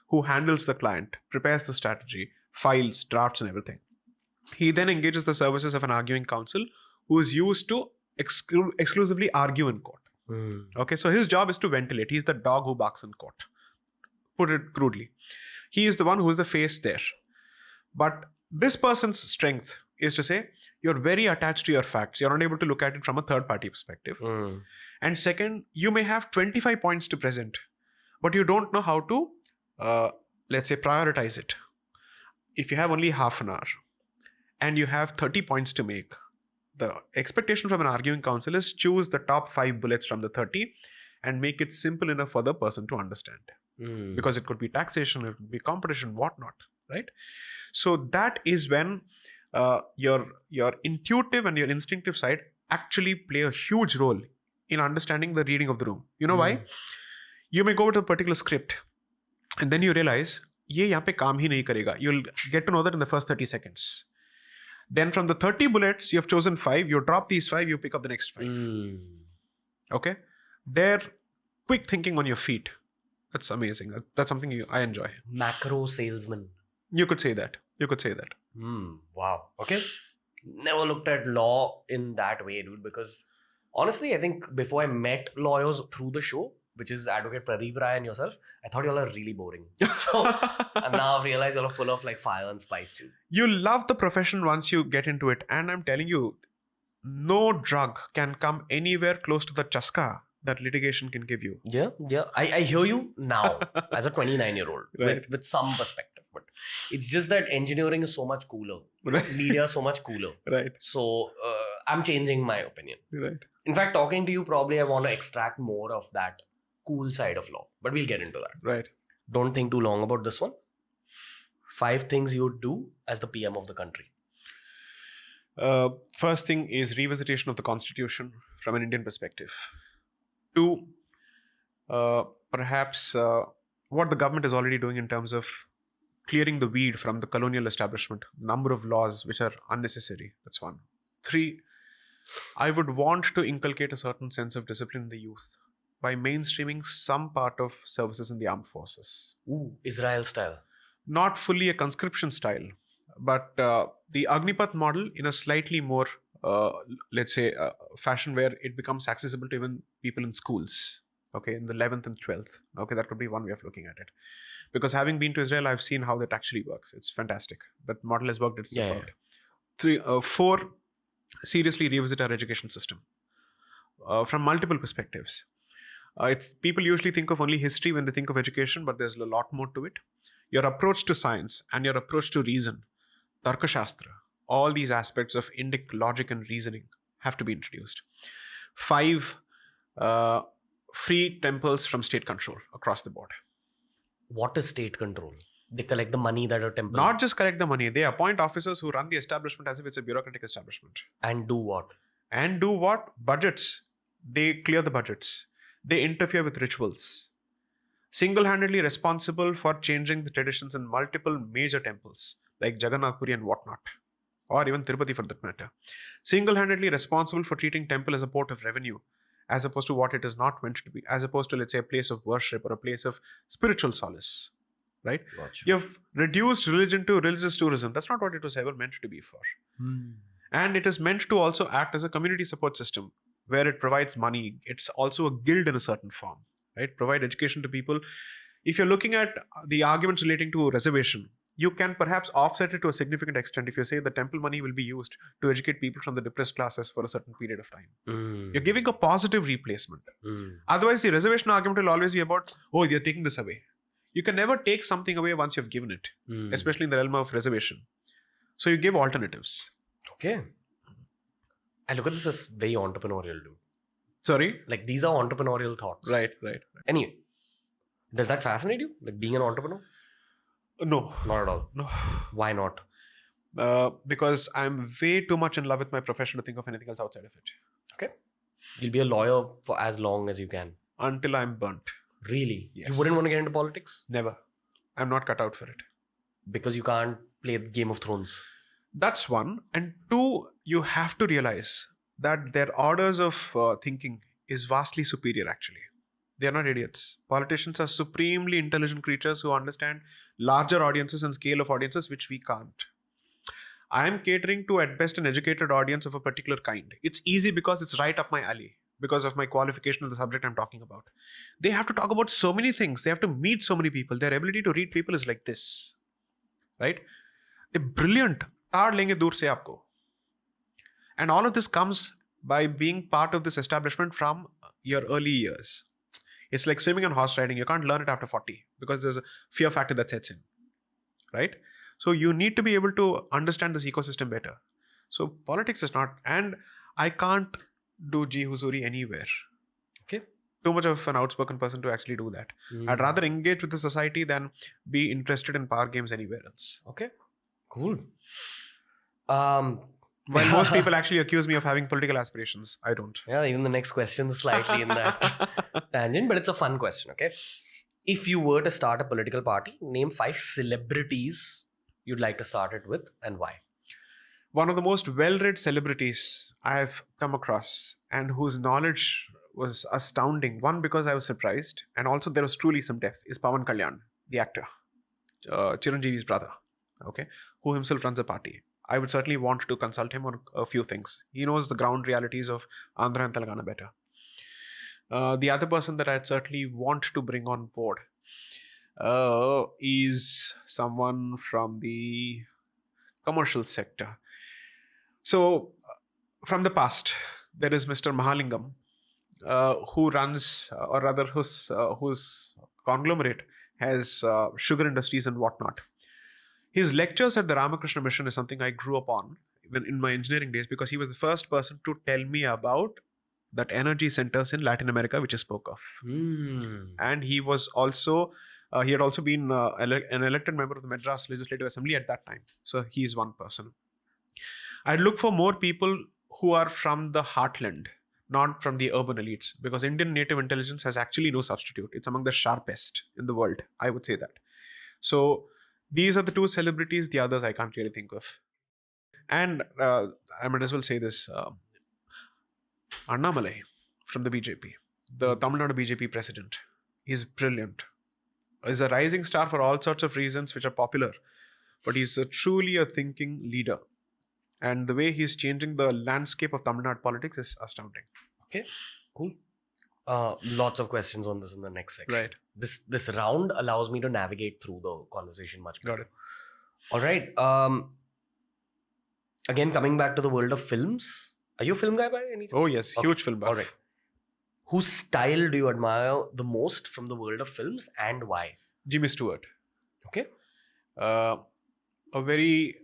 who handles the client, prepares the strategy, files, drafts, and everything. He then engages the services of an arguing counsel, who is used to exclusively argue in court. Okay, so his job is to ventilate. He's the dog who barks in court. Put it crudely. He is the one who is the face there. But this person's strength is to say, you're very attached to your facts. You're unable to look at it from a third-party perspective. And second, you may have 25 points to present, but you don't know how to, let's say, prioritize it. If you have only half an hour and you have 30 points to make, the expectation from an arguing counsel is choose the top 5 bullets from the 30 and make it simple enough for the person to understand. Because it could be taxation, it could be competition, whatnot, right? So that is when your intuitive and your instinctive side actually play a huge role in understanding the reading of the room. You know why? You may go to a particular script and then you realize, ye yahan pe kaam hi nahi karega. You'll get to know that in the first 30 seconds. Then from the 30 bullets, you have chosen 5, you drop these 5, you pick up the next 5. Okay? They're quick thinking on your feet. That's amazing. That's something I enjoy. Macro salesman. You could say that. You could say that. Wow. Okay. Never looked at law in that way, dude, because honestly, I think before I met lawyers through the show, which is Advocate Pradeep Rai and yourself, I thought y'all are really boring. So I've now realized y'all are full of like fire and spice, dude. You love the profession once you get into it. And I'm telling you, no drug can come anywhere close to the chaska that litigation can give you. Yeah. I hear you now as a 29-year-old Right. with some perspective, but it's just that engineering is so much cooler. Right. Media is so much cooler. Right. So I'm changing my opinion. Right. In fact, talking to you, probably I want to extract more of that cool side of law, but we'll get into that. Right. Don't think too long about this one. 5 things you would do as the PM of the country. First thing is revisitation of the constitution from an Indian perspective. 2, perhaps what the government is already doing in terms of clearing the weed from the colonial establishment, number of laws which are unnecessary. That's 1. 3, I would want to inculcate a certain sense of discipline in the youth by mainstreaming some part of services in the armed forces. Ooh, Israel style. Not fully a conscription style, but the Agnipath model in a slightly more, let's say, fashion where it becomes accessible to even people in schools, okay, in the 11th and 12th. Okay, that could be one way of looking at it. Because having been to Israel, I've seen how that actually works. It's fantastic. That model has worked. It's worked. 3, 4, seriously revisit our education system from multiple perspectives. People usually think of only history when they think of education, but there's a lot more to it. Your approach to science and your approach to reason, Tarka Shastra, all these aspects of Indic logic and reasoning have to be introduced. 5, free temples from state control across the board. What is state control? They collect the money that a temple... Not just collect the money, they appoint officers who run the establishment as if it's a bureaucratic establishment. And do what? And do what? Budgets. They clear the budgets. They interfere with rituals. Single-handedly responsible for changing the traditions in multiple major temples like Jagannath Puri and whatnot, or even Tirupati for that matter. Single-handedly responsible for treating temple as a port of revenue as opposed to what it is not meant to be, as opposed to, let's say, a place of worship or a place of spiritual solace, right? Gotcha. You've reduced religion to religious tourism. That's not what it was ever meant to be for. And it is meant to also act as a community support system where it provides money. It's also a guild in a certain form, right? Provide education to people. If you're looking at the arguments relating to reservation, you can perhaps offset it to a significant extent if you say the temple money will be used to educate people from the depressed classes for a certain period of time. You're giving a positive replacement. Otherwise, the reservation argument will always be about, oh, you're taking this away. You can never take something away once you've given it, especially in the realm of reservation. So you give alternatives. Okay. I look at this as very entrepreneurial, dude. Sorry? Like, these are entrepreneurial thoughts. Right. Anyway, does that fascinate you? Like, being an entrepreneur? No. Not at all. No. Why not? Because I'm way too much in love with my profession to think of anything else outside of it. Okay. You'll be a lawyer for as long as you can. Until I'm burnt. Really? Yes. You wouldn't want to get into politics? Never. I'm not cut out for it. Because you can't play Game of Thrones. That's 1. And 2, you have to realize that their orders of thinking is vastly superior actually. They are not idiots. Politicians are supremely intelligent creatures who understand larger audiences and scale of audiences which we can't. I am catering to at best an educated audience of a particular kind. It's easy because it's right up my alley because of my qualification of the subject I'm talking about. They have to talk about so many things. They have to meet so many people. Their ability to read people is like this, right? They're brilliant. ताड़ लेंगे दूर से आपको. And all of this comes by being part of this establishment from your early years. It's like swimming and horse riding. You can't learn it after 40 because there's a fear factor that sets in, right? So you need to be able to understand this ecosystem better. So politics is not, and I can't do Ji Huzuri anywhere. Okay. Too much of an outspoken person to actually do that. I'd rather engage with the society than be interested in power games anywhere else. Okay. Cool. While most people actually accuse me of having political aspirations, I don't. Yeah, even the next question is slightly in that tangent, but it's a fun question, okay? If you were to start a political party, name 5 celebrities you'd like to start it with and why. One of the most well-read celebrities I have come across and whose knowledge was astounding. One, because I was surprised, and also there was truly some depth, is Pawan Kalyan, the actor, Chiranjeevi's brother. okay, who himself runs a party. I would certainly want to consult him on a few things. He knows the ground realities of Andhra and Telangana better. The other person that I'd certainly want to bring on board is someone from the commercial sector. So, from the past, there is Mr. Mahalingam, who runs, or rather, whose conglomerate has sugar industries and whatnot. His lectures at the Ramakrishna Mission is something I grew up on even in my engineering days, because he was the first person to tell me about that energy centers in Latin America, which I spoke of. And he was also, he had also been an elected member of the Madras Legislative Assembly at that time. So he is one person. I'd look for more people who are from the heartland, not from the urban elites, because Indian native intelligence has actually no substitute. It's among the sharpest in the world, I would say that. So these are the two celebrities, the others I can't really think of. And I might as well say this, Annamalai from the BJP, the Tamil Nadu BJP president. He's brilliant. He's a rising star for all sorts of reasons which are popular, but he's truly a thinking leader. And the way he's changing the landscape of Tamil Nadu politics is astounding. Okay, cool. Lots of questions on this in the next section. Right. This round allows me to navigate through the conversation much better. Got it. All right. Again, coming back to the world of films. Are you a film guy by any chance? Oh, yes. Okay. Huge film buff. All right. Whose style do you admire the most from the world of films, and why? Jimmy Stewart. Okay. A very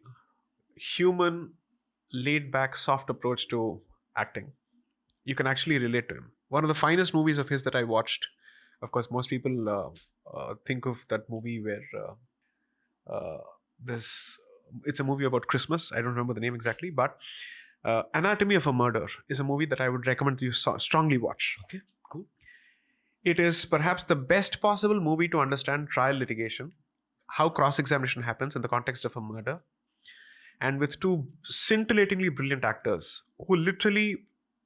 human, laid-back, soft approach to acting. You can actually relate to him. One of the finest movies of his that I watched. Of course, most people think of that movie where it's a movie about Christmas. I don't remember the name exactly, but Anatomy of a Murder is a movie that I would recommend you strongly watch. Okay, cool. It is perhaps the best possible movie to understand trial litigation, how cross-examination happens in the context of a murder, and with two scintillatingly brilliant actors who literally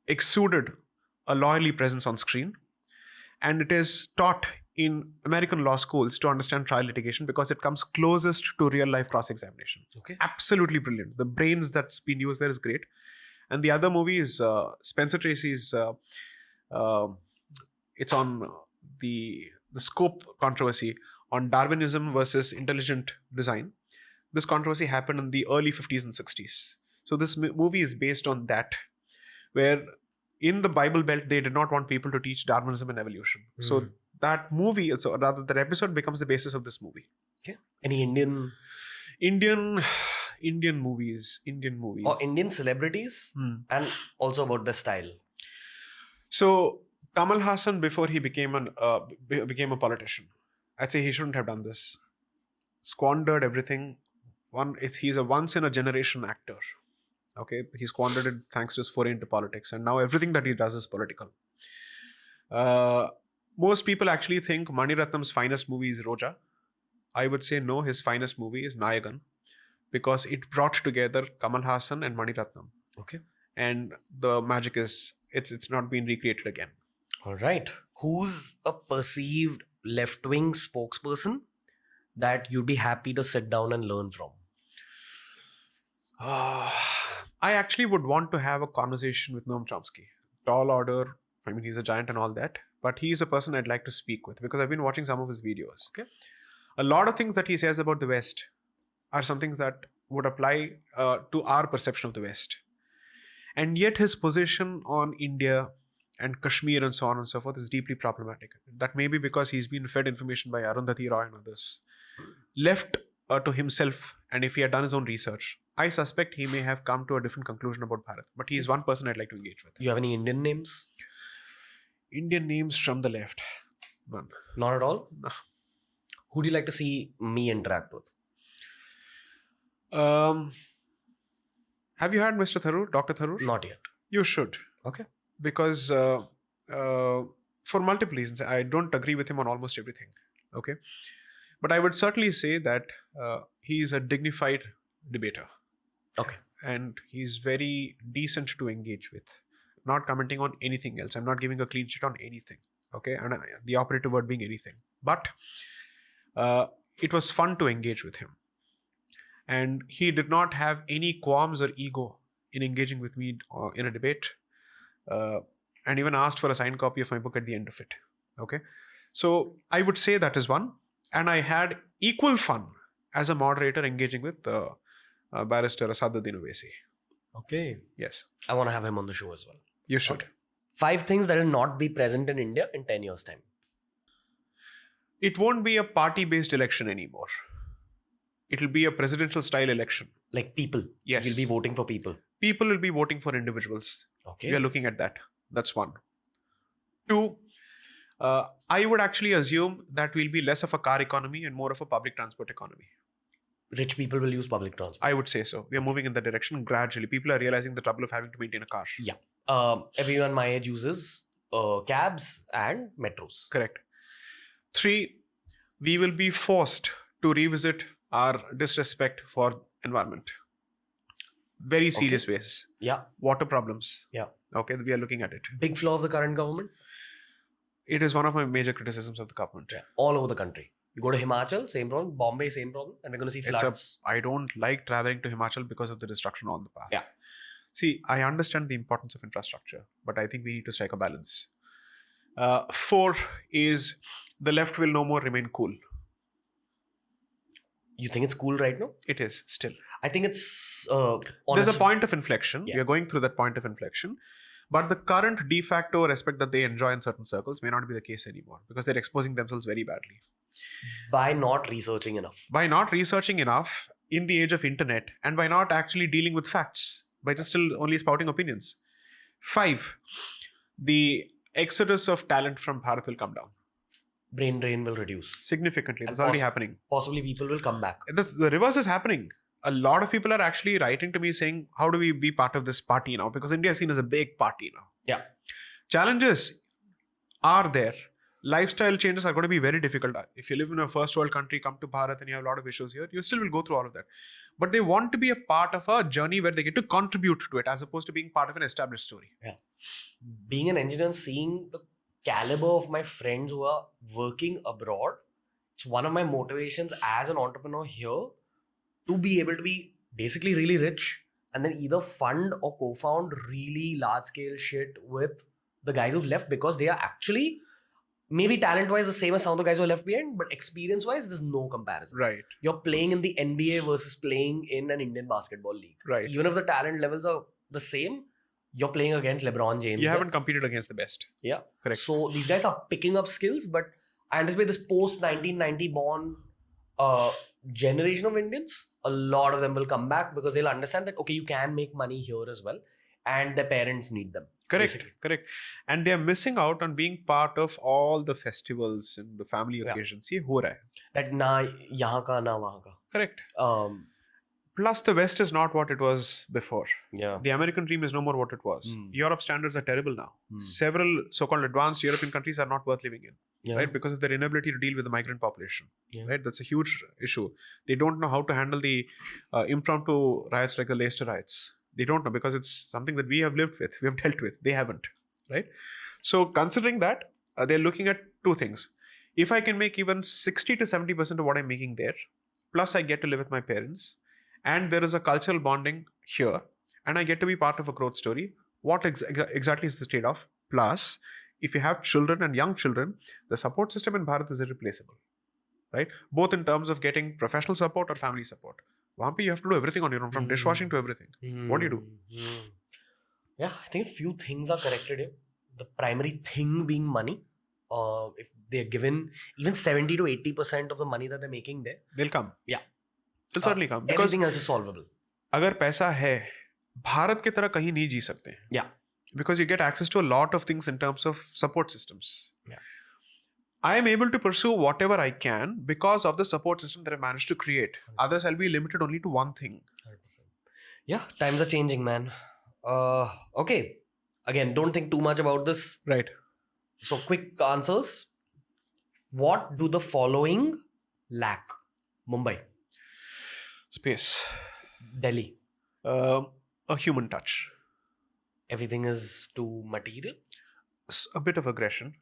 exuded a lawyerly presence on screen. And it is taught in American law schools to understand trial litigation because it comes closest to real life cross-examination. Okay. Absolutely brilliant. The brains that's been used there is great. And the other movie is Spencer Tracy's, it's on the scope controversy on Darwinism versus intelligent design. This controversy happened in the early 50s and 60s. So this movie is based on that, where in the Bible Belt, they did not want people to teach Darwinism and evolution. So that movie, so rather that episode becomes the basis of this movie. Okay. Any Indian movies. or Indian celebrities, and also about the style? So Kamal Hassan, before he became a politician, I'd say he shouldn't have done this. Squandered everything. He's a once in a generation actor. Okay, he squandered it thanks to his foray into politics, and now everything that he does is political. Most people actually think Mani Ratnam's finest movie is Roja. I would say no, his finest movie is Nayagan, because it brought together Kamal Hassan and Mani Ratnam. Okay. And the magic is, it's not been recreated again. All right. Who's a perceived left-wing spokesperson that you'd be happy to sit down and learn from? I actually would want to have a conversation with Noam Chomsky. Tall order. I mean, he's a giant and all that. But he is a person I'd like to speak with because I've been watching some of his videos. Okay. A lot of things that he says about the West are some things that would apply to our perception of the West. And yet his position on India and Kashmir and so on and so forth is deeply problematic. That may be because he's been fed information by Arundhati Roy and others. Left to himself, and if he had done his own research, I suspect he may have come to a different conclusion about Bharat. But he's one person I'd like to engage with. You have any Indian names? Indian names from the left? None. Not at all? No. Who do you like to see me interact with? Have you had Mr. Tharoor, Dr. Tharoor? Not yet. You should. Okay. Because for multiple reasons, I don't agree with him on almost everything. Okay. But I would certainly say that he is a dignified debater. Okay. And he's very decent to engage with. Not commenting on anything else. I'm not giving a clean sheet on anything. Okay. And the operative word being anything. But it was fun to engage with him. And he did not have any qualms or ego in engaging with me in a debate, and even asked for a signed copy of my book at the end of it. Okay. So I would say that is one. And I had equal fun as a moderator engaging with barrister Asaduddin Owaisi. Okay. Yes, I want to have him on the show as well. you should. Okay. 5 things that will not be present in India in 10 years' time. It won't be a party-based election anymore. It'll be a presidential-style election. Like people. Yes. You'll be voting for people. People will be voting for individuals. Okay. We are looking at that. That's one. Two, I would actually assume that we'll be less of a car economy and more of a public transport economy. Rich people will use public transport. I would say so. We are moving in that direction gradually. People are realizing the trouble of having to maintain a car. Yeah. Everyone my age uses cabs and metros. Correct. Three, we will be forced to revisit our disrespect for environment. Very serious ways. Yeah. Water problems. Yeah. Okay, we are looking at it. Big flaw of the current government. It is one of my major criticisms of the government. Yeah. All over the country. You go to Himachal, same problem. Bombay, same problem. And we're going to see floods. I don't like traveling to Himachal because of the destruction on the path. Yeah. See, I understand the importance of infrastructure, but I think we need to strike a balance. Four is the left will no more remain cool. You think it's cool right now? It is still. I think it's There's a point of inflection. Yeah. We are going through that point of inflection. But the current de facto respect that they enjoy in certain circles may not be the case anymore because they're exposing themselves very badly. by not researching enough. By not researching enough in the age of internet and by not actually dealing with facts, by just still only spouting opinions. 5, the exodus of talent from Bharat will come down Brain drain will reduce. significantly. That's And already happening. Possibly people will come back. The reverse is happening. A lot of people are actually writing to me saying, how do we be part of this party now? Because India is seen as a big party now. Yeah. Challenges are there. Lifestyle changes are going to be very difficult. If you live in a first world country, come to Bharat and you have a lot of issues here, you still will go through all of that. But they want to be a part of a journey where they get to contribute to it as opposed to being part of an established story. Being an engineer and seeing the caliber of my friends who are working abroad, it's one of my motivations as an entrepreneur here to be able to be basically really rich and then either fund or co-found really large scale shit with the guys who've left because they are actually maybe talent wise the same as some of the guys who are left behind, but experience wise there's no comparison. Right. You're playing in the NBA versus playing in an Indian basketball league. Right. Even if the talent levels are the same, you're playing against LeBron James. You there. haven't competed against the best. Yeah. Correct. So these guys are picking up skills, but I anticipate this post 1990 born generation of Indians, a lot of them will come back because they'll understand that, okay, you can make money here as well. And their parents need them. Correct. Basically. Correct. And they're missing out on being part of all the festivals and the family occasions. ये हो रहा है. That na yahan ka, na wahan ka. Correct. Plus, the West is not what it was before. Yeah. The American dream is no more what it was. Europe standards are terrible now. Several so-called advanced European countries are not worth living in, Yeah. right? Because of their inability to deal with the migrant population, Yeah. right? That's a huge issue. They don't know how to handle the impromptu riots like the Leicester riots. They don't know because it's something that we have lived with, we have dealt with. They haven't, right? So considering that, they're looking at two things. If I can make even 60 to 70% of what I'm making there, plus I get to live with my parents, and there is a cultural bonding here, and I get to be part of a growth story, what exactly is the trade-off? Plus, if you have children and young children, the support system in Bharat is irreplaceable, right? Both in terms of getting professional support or family support. Wampi, you have to do everything on your own, from dishwashing to everything. What do you do? Yeah, I think a few things are corrected here. The primary thing being money. If they're given even 70 to 80% of the money that they're making there, They'll come. Yeah. They'll certainly come. Because everything else is solvable. अगर पैसा है, भारत की तरह कहीं नहीं जी सकते हैं. Yeah. Because you get access to a lot of things in terms of support systems. Yeah. I am able to pursue whatever I can because of the support system that I've managed to create. Others, I'll be limited only to one thing. 100%. Yeah, times are changing, man. Okay. Again, don't think too much about this. Right. So, quick answers. What do the following lack? Mumbai, Space. Delhi. A human touch. Everything is too material. A bit of aggression.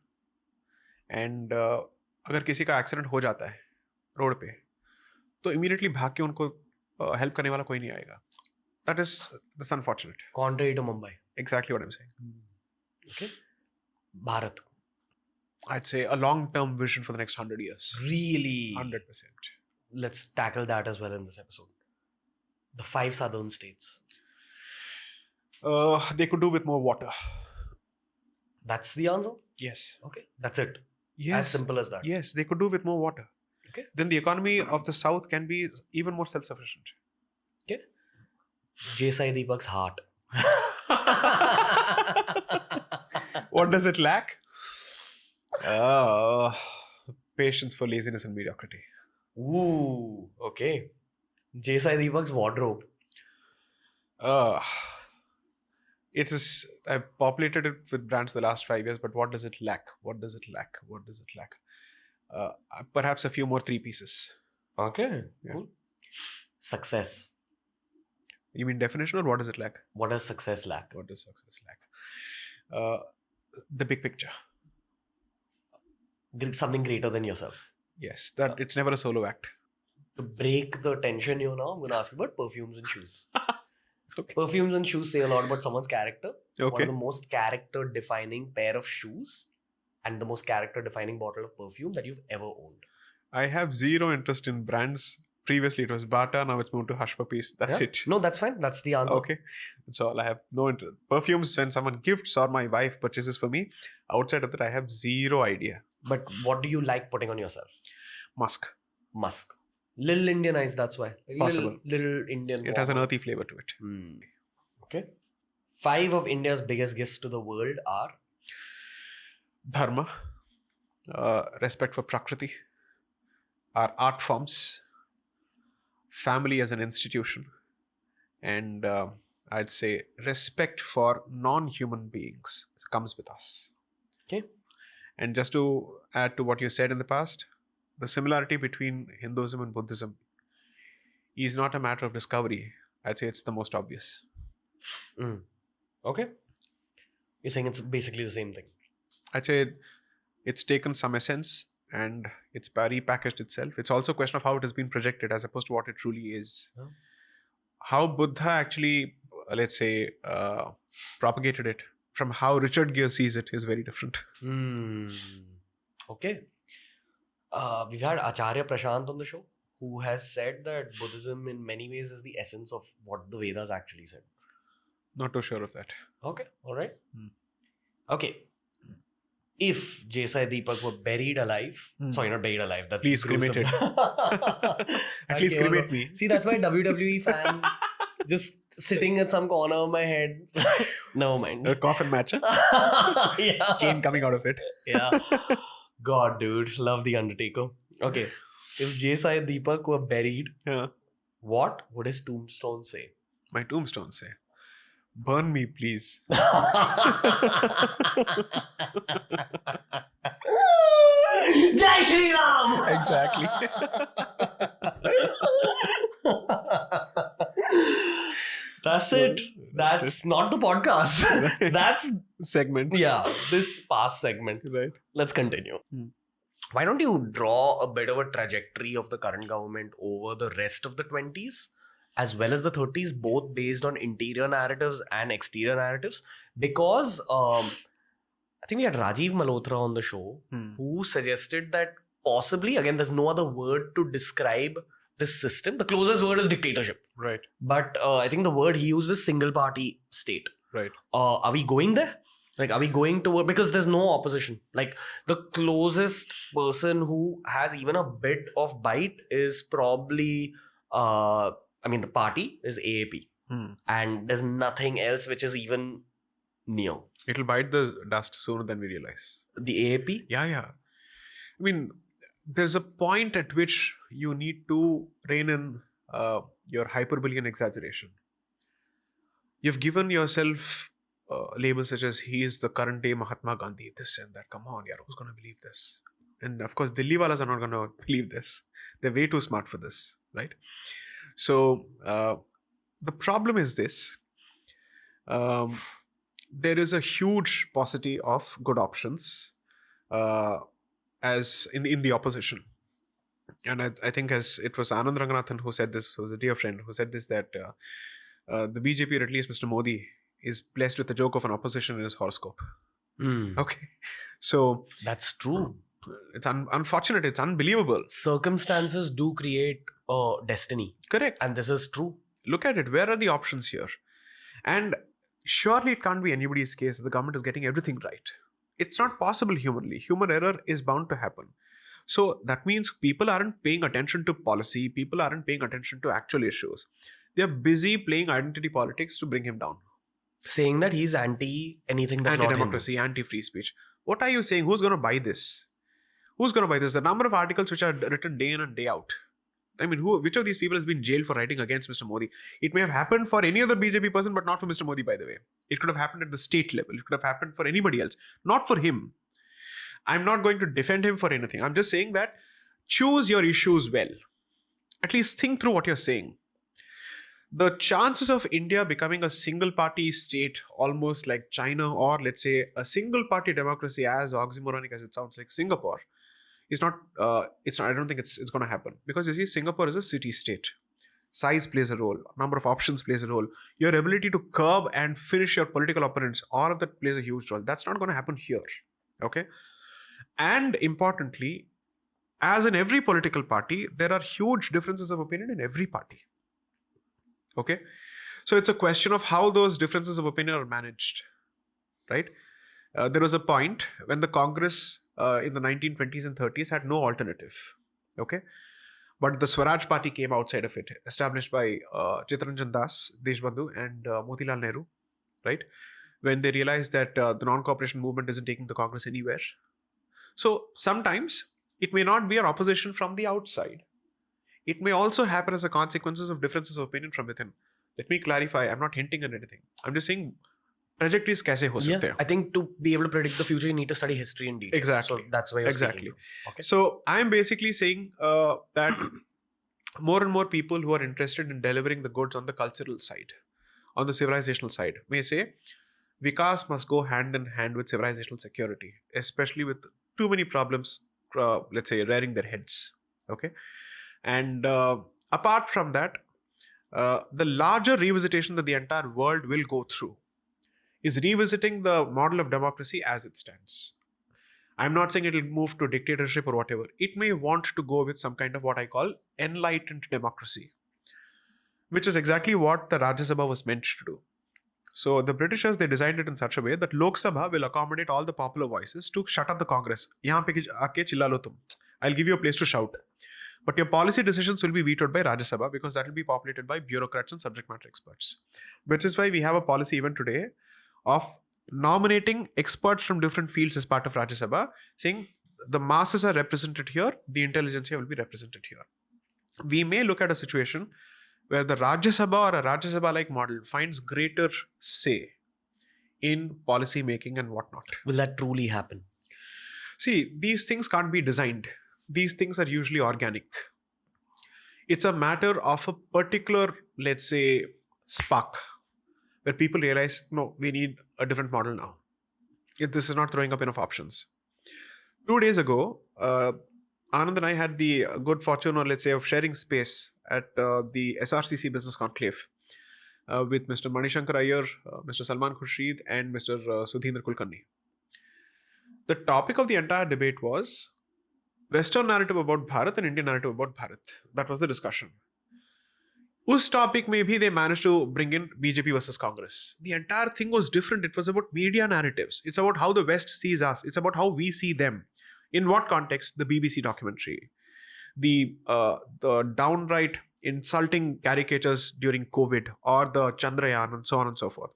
And अगर किसी का accident हो जाता है road पे तो immediately भाग के उनको help करने वाला कोई नहीं आएगा. That's unfortunate. Contrary to Mumbai. Exactly what I'm saying. Okay. Bharat. I'd say a long-term vision for the next 100 years. Really? 100%. Let's tackle that as well in this episode. The 5 southern states. They could do with more water. That's the answer? Yes. Okay. That's it. Yes. As simple as that. Yes, they could do with more water. Okay. Then the economy of the South can be even more self-sufficient. Okay. J-Sai Deepak's heart. What does it lack? Patience for laziness and mediocrity. Ooh. Okay. J-Sai Deepak's wardrobe. I've populated it with brands the last 5 years, but what does it lack? What does it lack? What does it lack? Perhaps a few more 3 pieces. Okay. Yeah. Cool. Success. You mean definition, or what does it lack? What does success lack? What does success lack? The big picture. Something greater than yourself. Yes, that it's never a solo act. To break the tension, I'm going to ask you about perfumes and shoes. Okay. Perfumes and shoes say a lot about someone's character. One Okay. of the most character-defining pair of shoes and the most character-defining bottle of perfume that you've ever owned. I have zero interest in brands. Previously it was Bata, now it's moved to Hush Puppies. That's Yeah? it. No, that's fine. That's the answer. Okay. That's all. I have no interest. Perfumes, when someone gifts or my wife purchases for me, outside of that, I have zero idea. But what do you like putting on yourself? Musk. Musk. Little Indianized, that's why. Possible. Little Indian. It has an warm. earthy flavor to it. Okay. 5 of India's biggest gifts to the world are Dharma, respect for Prakriti, our art forms, family as an institution, and I'd say respect for non-human beings comes with us. Okay. And just to add to what you said in the past, the similarity between Hinduism and Buddhism is not a matter of discovery. I'd say it's the most obvious. Okay. You're saying it's basically the same thing. I'd say it's taken some essence and it's repackaged itself. It's also a question of how it has been projected as opposed to what it truly is. Oh. How Buddha actually, let's say, propagated it from how Richard Gere sees it is very different. Okay. We've had Acharya Prashant on the show, who has said that Buddhism in many ways is the essence of what the Vedas actually said. Not too sure of that. Okay, all right. Okay. If J-Sai Deepak were buried alive, sorry, not buried alive, that's Please gruesome. cremate At least Okay, cremate me. See, that's why WWE fan just sitting at some corner of my head. Never mind. A coffin match, huh? Yeah. Kane coming out of it. Yeah. God, dude. Love The Undertaker. Okay. If J-Sai Deepak were buried, Yeah. what would his tombstone say? My tombstone say, burn me, please. Jai Shri Ram! Exactly. That's it. That's not the podcast. That's, Segment. yeah, this past segment. Right. Let's continue. Why don't you draw a bit of a trajectory of the current government over the rest of the 20s as well as the 30s, both based on interior narratives and exterior narratives? Because I think we had Rajiv Malhotra on the show who suggested that possibly, again, there's no other word to describe this system. The closest word is dictatorship. Right. But I think the word he used is single party state. Right. Are we going there? Like, are we going to, because there's no opposition. Like, the closest person who has even a bit of bite is probably, the party is AAP. And there's nothing else which is even near. It'll bite the dust sooner than we realize. The AAP? Yeah. I mean, there's a point at which you need to rein in your hyperbole and exaggeration. You've given yourself labels such as he is the current day Mahatma Gandhi, this and that. Come on, who's going to believe this? And of course, Delhi walas are not going to believe this. They're way too smart for this, right? So the problem is this. There is a huge paucity of good options as in the opposition. And I think as it was Anand Ranganathan who said this, who was a dear friend, who said this, that the BJP, or at least Mr. Modi, is blessed with the joke of an opposition in his horoscope. Okay. So That's true. it's unfortunate, it's unbelievable. Circumstances do create destiny. Correct. And this is true. Look at it. Where are the options here? And surely it can't be anybody's case that the government is getting everything right. It's not possible humanly. Human error is bound to happen. So that means people aren't paying attention to policy. People aren't paying attention to actual issues. They're busy playing identity politics to bring him down. Saying that he's anti anything that's not Hindu. Anti-democracy, anti-free speech. What are you saying? Who's going to buy this? Who's going to buy this? The number of articles which are written day in and day out. I mean, which of these people has been jailed for writing against Mr. Modi? It may have happened for any other BJP person, but not for Mr. Modi, by the way. It could have happened at the state level. It could have happened for anybody else, not for him. I'm not going to defend him for anything. I'm just saying that choose your issues well. At least think through what you're saying. The chances of India becoming a single party state, almost like China, or let's say a single party democracy, as oxymoronic as it sounds, like Singapore, is not, I don't think it's going to happen. Because you see, Singapore is a city state. Size plays a role. Number of options plays a role. Your ability to curb and finish your political opponents, all of that plays a huge role. That's not going to happen here. Okay? And importantly, as in every political party, there are huge differences of opinion in every party. Okay? So it's a question of how those differences of opinion are managed. Right? There was a point when the Congress in the 1920s and 30s had no alternative. Okay? But the Swaraj Party came outside of it, established by Chittaranjan Das, Deshbandhu, and Motilal Nehru, right? When they realized that the non-cooperation movement isn't taking the Congress anywhere. So sometimes it may not be an opposition from the outside. It may also happen as a consequence of differences of opinion from within. Let me clarify. I'm not hinting at anything. I'm just saying trajectories kaise ho sakte hain. I think to be able to predict the future, you need to study history in detail. Exactly. So that's why you're Exactly. Okay. So I'm basically saying that more and more people who are interested in delivering the goods on the cultural side, on the civilizational side, may say Vikas must go hand in hand with civilizational security, especially with too many problems, let's say, rearing their heads. Okay. And apart from that, the larger revisitation that the entire world will go through is revisiting the model of democracy as it stands. I'm not saying it will move to dictatorship or whatever. It may want to go with some kind of what I call enlightened democracy, which is exactly what the Rajya Sabha was meant to do. So the Britishers, they designed it in such a way that Lok Sabha will accommodate all the popular voices to shut up the Congress. Yahan pe aake chilla lo tum. I'll give you a place to shout. But your policy decisions will be vetoed by Rajya Sabha because that will be populated by bureaucrats and subject matter experts. Which is why we have a policy even today of nominating experts from different fields as part of Rajya Sabha, saying the masses are represented here, the intelligentsia will be represented here. We may look at a situation where the Rajya Sabha or a Rajya Sabha-like model finds greater say in policy making and whatnot. Will that truly happen? See, these things can't be designed. These things are usually organic. It's a matter of a particular, let's say, spark, where people realize, no, we need a different model now. This is not throwing up enough options. 2 days ago, Anand and I had the good fortune, or let's say, of sharing space at the SRCC Business Conclave with Mr. Manishankar Iyer, Mr. Salman Khurshid, and Mr. Sudhindra Kulkarni. The topic of the entire debate was Western narrative about Bharat and Indian narrative about Bharat. That was the discussion. Us topic maybe they managed to bring in BJP versus Congress. The entire thing was different. It was about media narratives. It's about how the West sees us. It's about how we see them. In what context? The BBC documentary. The downright insulting caricatures during COVID, or the Chandrayaan, and so on and so forth,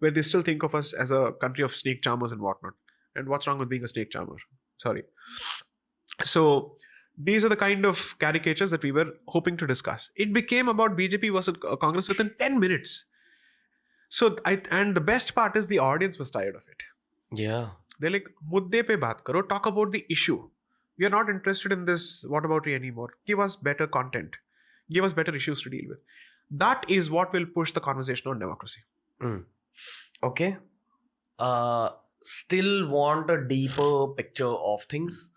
where they still think of us as a country of snake charmers and whatnot. And what's wrong with being a snake charmer? Sorry. So these are the kind of caricatures that we were hoping to discuss. It became about BJP versus Congress within 10 minutes. So, and the best part is the audience was tired of it. Yeah. They're like, mudde pe baat karo, talk about the issue. We are not interested in this whataboutery anymore. Give us better content. Give us better issues to deal with. That is what will push the conversation on democracy. Okay. Still want a deeper picture of things.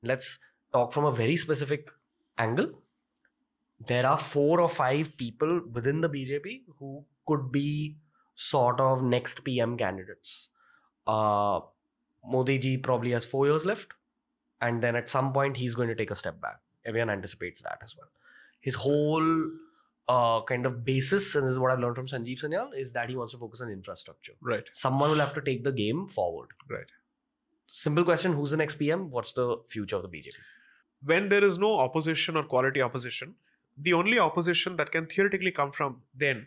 Let's talk from a very specific angle, there are 4 or 5 people within the BJP who could be sort of next PM candidates. Modi ji probably has 4 years left, and then at some point he's going to take a step back. Everyone anticipates that as well. His whole kind of basis, and this is what I've learned from Sanjeev Sanyal, is that he wants to focus on infrastructure. Right. Someone will have to take the game forward. Right. Simple question: who's the next PM? What's the future of the BJP? When there is no opposition or quality opposition, the only opposition that can theoretically come from then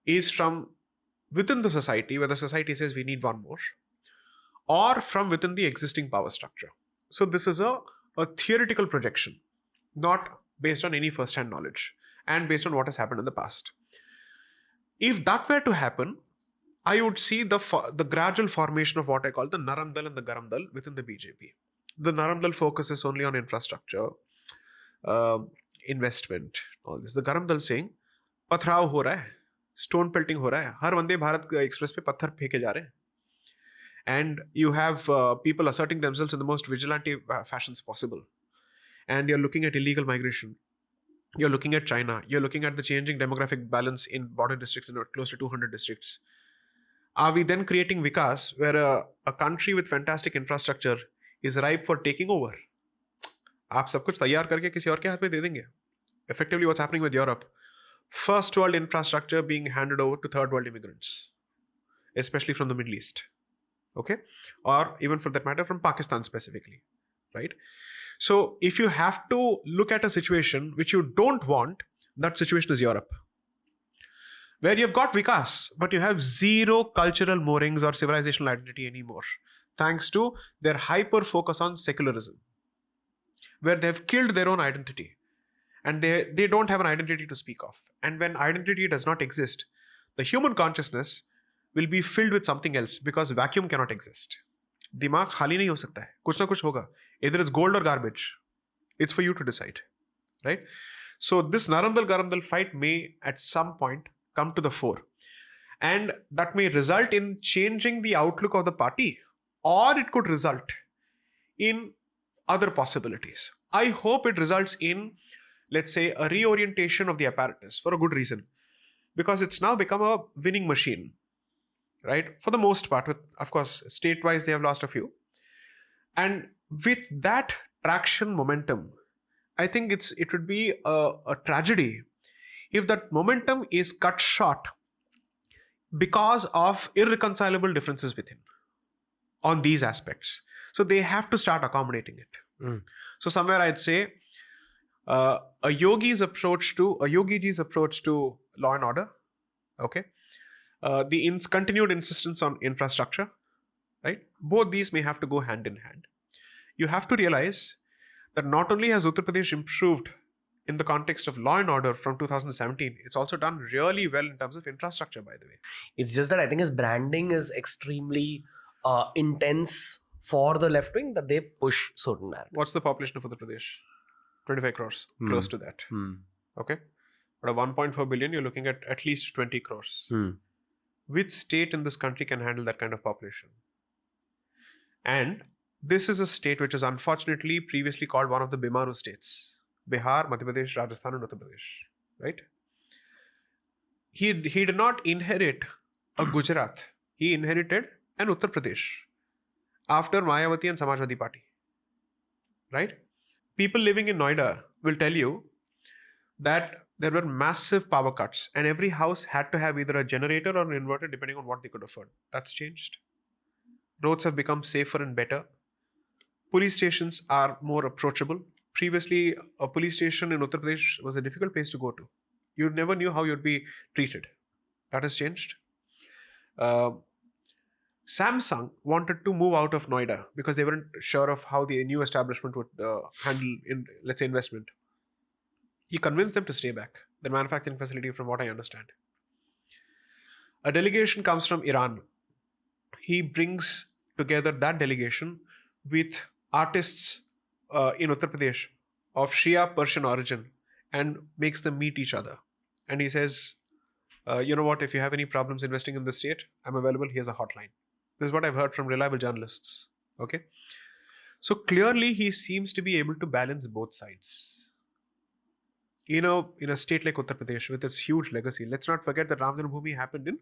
is from within the society, where the society says we need one more, or from within the existing power structure. So this is a theoretical projection, not based on any first-hand knowledge and based on what has happened in the past. If that were to happen, I would see the gradual formation of what I call the Naram Dal and the Garam Dal within the BJP. The Naram Dal focuses only on infrastructure, investment, all this. The Garam Dal saying, पथराव हो रहा है, stone pelting हो रहा है, हर Vande Bharat express पे पत्थर फेंके जा रहे हैं. And you have people asserting themselves in the most vigilante fashions possible. And you're looking at illegal migration. You're looking at China. You're looking at the changing demographic balance in border districts, in close to 200 districts. Are we then creating Vikas, where a country with fantastic infrastructure is ripe for taking over? आप सब कुछ तैयार करके किसी और के हाथ में दे देंगे. Effectively, what's happening with Europe? First world infrastructure being handed over to third world immigrants, especially from the Middle East. Okay? Or even for that matter, from Pakistan specifically. Right? So if you have to look at a situation which you don't want, that situation is Europe, where you've got Vikas, but you have zero cultural moorings or civilizational identity anymore, thanks to their hyper focus on secularism, where they've killed their own identity and they don't have an identity to speak of. And when identity does not exist, the human consciousness will be filled with something else, because vacuum cannot exist. दिमाग खाली नहीं हो सकता है, कुछ ना कुछ होगा. Either it's gold or garbage. It's for you to decide, right? So this Narandal Garandal fight may at some point come to the fore, and that may result in changing the outlook of the party, or it could result in other possibilities. I hope it results in, let's say, a reorientation of the apparatus for a good reason, because it's now become a winning machine, right? For the most part, with, of course, state-wise, they have lost a few. And with that traction momentum, I think it would be a tragedy if that momentum is cut short because of irreconcilable differences within on these aspects. So they have to start accommodating it. So somewhere I'd say a Yogi's approach to law and order, okay, the continued insistence on infrastructure, right? Both these may have to go hand in hand. You have to realize that not only has Uttar Pradesh improved in the context of law and order from 2017, it's also done really well in terms of infrastructure, by the way. It's just that I think his branding is extremely intense for the left wing, that they push certain narratives. What's the population of Uttar Pradesh? 25 crores, close to that. Okay. But at 1.4 billion, you're looking at least 20 crores. Which state in this country can handle that kind of population? And this is a state which is unfortunately previously called one of the Bimaru states. Bihar, Madhya Pradesh, Rajasthan and Uttar Pradesh. Right? He did not inherit a Gujarat. He inherited an Uttar Pradesh after Mayawati and Samajwadi Party. Right? People living in Noida will tell you that there were massive power cuts and every house had to have either a generator or an inverter depending on what they could afford. That's changed. Roads have become safer and better. Police stations are more approachable. Previously, a police station in Uttar Pradesh was a difficult place to go to. You never knew how you'd be treated. That has changed. Samsung wanted to move out of Noida because they weren't sure of how the new establishment would handle, let's say, investment. He convinced them to stay back, the manufacturing facility, from what I understand. A delegation comes from Iran. He brings together that delegation with artists in Uttar Pradesh of Shia Persian origin and makes them meet each other. And he says, you know what, if you have any problems investing in the state, I'm available. Here's a hotline. This is what I've heard from reliable journalists. Okay. So clearly he seems to be able to balance both sides. in a state like Uttar Pradesh with its huge legacy, let's not forget that Ram Janmabhoomi happened in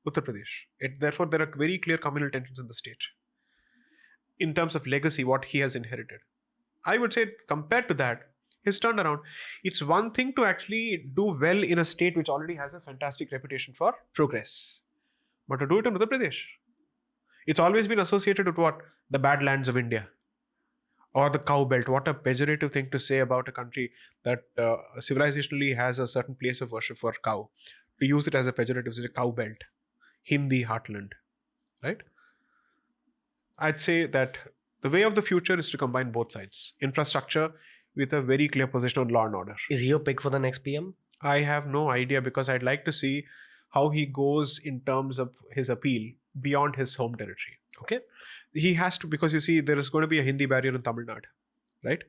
Uttar Pradesh. Therefore, there are very clear communal tensions in the state in terms of legacy, what he has inherited. I would say, compared to that, his turnaround. It's one thing to actually do well in a state which already has a fantastic reputation for progress, but to do it in Uttar Pradesh, it's always been associated with what? The bad lands of India or the cow belt. What a pejorative thing to say about a country that civilizationally has a certain place of worship for cow. To use it as a pejorative, is a cow belt, Hindi heartland, right? I'd say that the way of the future is to combine both sides. Infrastructure with a very clear position on law and order. Is he your pick for the next PM? I have no idea because I'd like to see how he goes in terms of his appeal beyond his home territory. Okay. He has to, because you see, there is going to be a Hindi barrier in Tamil Nadu, right?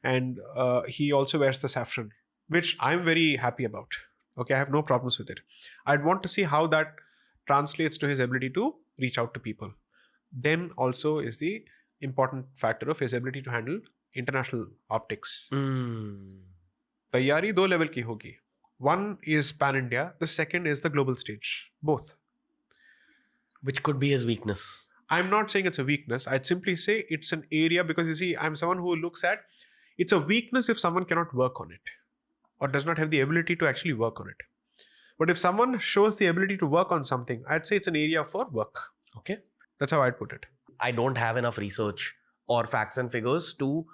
And he also wears the saffron, which I'm very happy about. Okay, I have no problems with it. I'd want to see how that translates to his ability to reach out to people. Then also is the important factor of his ability to handle international optics. तैयारी दो level की होगी. One is pan India, the second is the global stage. Both. Which could be his weakness. I'm not saying it's a weakness. I'd simply say it's an area because you see, I'm someone who looks at it's a weakness if someone cannot work on it or does not have the ability to actually work on it. But if someone shows the ability to work on something, I'd say it's an area for work. Okay. That's how I'd put it. I don't have enough research or facts and figures to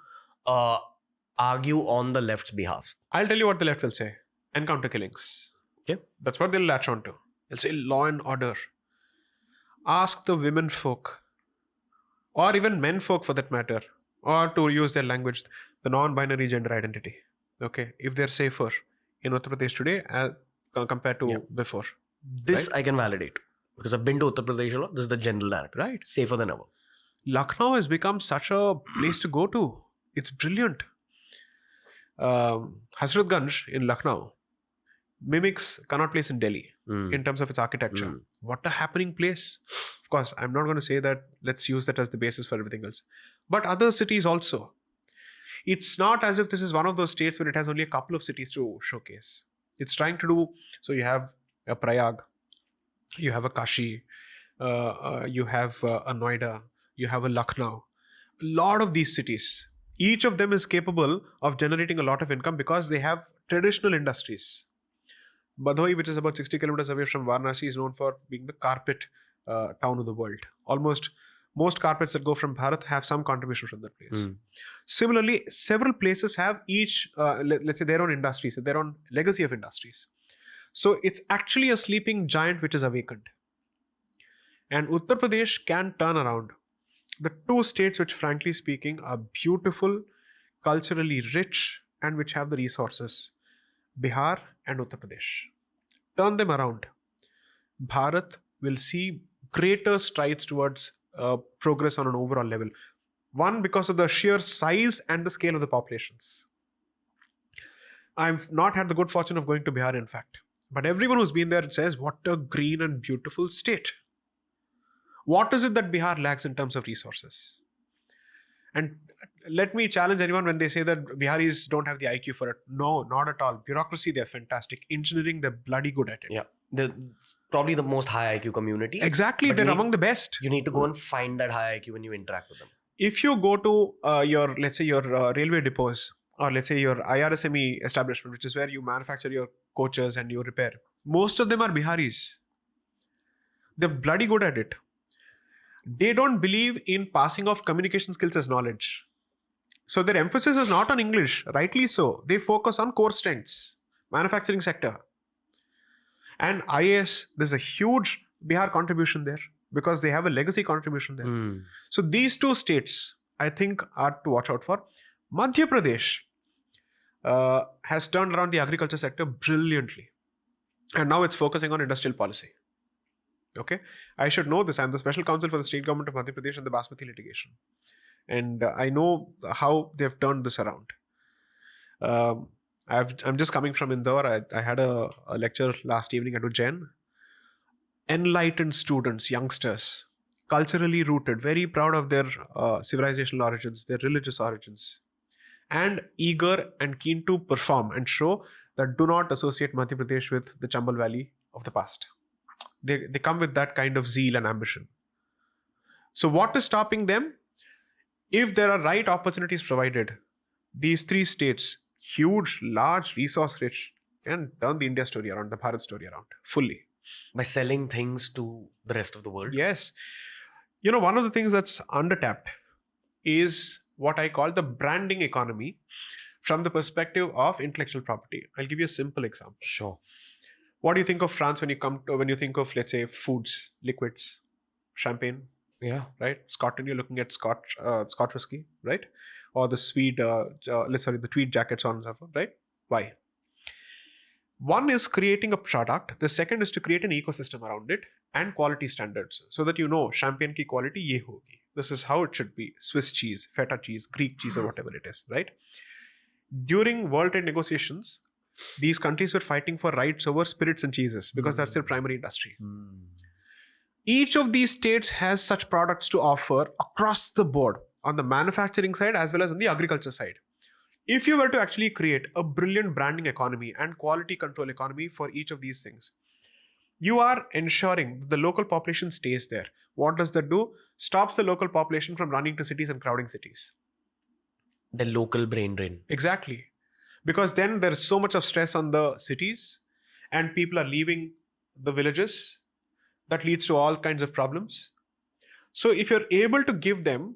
argue on the left's behalf. I'll tell you what the left will say. Encounter killings. Okay. That's what they'll latch on to. They'll say law and order. Ask the women folk, or even men folk for that matter, or to use their language, the non-binary gender identity. Okay, if they're safer in Uttar Pradesh today compared to before. This I can validate because I've been to Uttar Pradesh a lot. This is the general narrative. Right. Safer than ever. Lucknow has become such a place to go to. It's brilliant. Hazratganj in Lucknow mimics Connaught Place in Delhi in terms of its architecture. What a happening place. Of course, I'm not going to say that let's use that as the basis for everything else. But other cities also. It's not as if this is one of those states where it has only a couple of cities to showcase. It's trying to do, so you have a Prayag, you have a Kashi, you have a Noida, you have a Lucknow. A lot of these cities, each of them is capable of generating a lot of income because they have traditional industries. Bhadoi, which is about 60 kilometers away from Varanasi, is known for being the carpet town of the world. Most carpets that go from Bharat have some contribution from that place. Similarly, several places have each, let's say, their own industries, their own legacy of industries. So it's actually a sleeping giant which is awakened. And Uttar Pradesh can turn around the two states which, frankly speaking, are beautiful, culturally rich, and which have the resources. Bihar and Uttar Pradesh. Turn them around. Bharat will see greater strides towards progress on an overall level. One, because of the sheer size and the scale of the populations. I've not had the good fortune of going to Bihar, in fact. But everyone who's been there says, what a green and beautiful state. What is it that Bihar lacks in terms of resources? And let me challenge anyone when they say that Biharis don't have the IQ for it. No, not at all. Bureaucracy, they're fantastic. Engineering, they're bloody good at it. Yeah. They're probably the most high IQ community. Exactly. They're among the best. You need to go and find that high IQ when you interact with them. If you go to let's say your railway depots, or let's say your IRSME establishment, which is where you manufacture your coaches and you repair, most of them are Biharis. They're bloody good at it. They don't believe in passing off communication skills as knowledge. So their emphasis is not on English, rightly so. They focus on core strengths, manufacturing sector. And IAS, there's a huge Bihar contribution there because they have a legacy contribution there. So these two states, I think, are to watch out for. Madhya Pradesh has turned around the agriculture sector brilliantly. And now it's focusing on industrial policy. Okay, I should know this. I'm the special counsel for the state government of Madhya Pradesh and the Basmati litigation. And I know how they've turned this around. I'm just coming from Indore. I had a lecture last evening at Ujjain. Enlightened students, youngsters, culturally rooted, very proud of their civilizational origins, their religious origins. and eager and keen to perform and show that do not associate Madhya Pradesh with the Chambal Valley of the past. They come with that kind of zeal and ambition. So, what is stopping them? If there are right opportunities provided, these three states, huge, large, resource rich, can turn the India story around, the Bharat story around fully. By selling things to the rest of the world. Yes. You know, one of the things that's undertapped is what I call the branding economy from the perspective of intellectual property. I'll give you a simple example. Sure. What do you think of France when you think of, let's say, foods, liquids, champagne, Yeah. right? Scotland, you're looking at Scotch whiskey, right? Or the the tweed jackets, on and so forth, right? Why? One is creating a product. The second is to create an ecosystem around it and quality standards, so that you know champagne ki quality ye hogi. This is how it should be. Swiss cheese, feta cheese, Greek cheese, or whatever it is, right? During World Trade negotiations, these countries were fighting for rights over spirits and cheeses because that's their primary industry. Each of these states has such products to offer across the board on the manufacturing side as well as on the agriculture side. If you were to actually create a brilliant branding economy and quality control economy for each of these things, you are ensuring that the local population stays there. What does that do? Stops the local population from running to cities and crowding cities. The local brain drain. Exactly. Because then there's so much of stress on the cities and people are leaving the villages. That leads to all kinds of problems. So if you're able to give them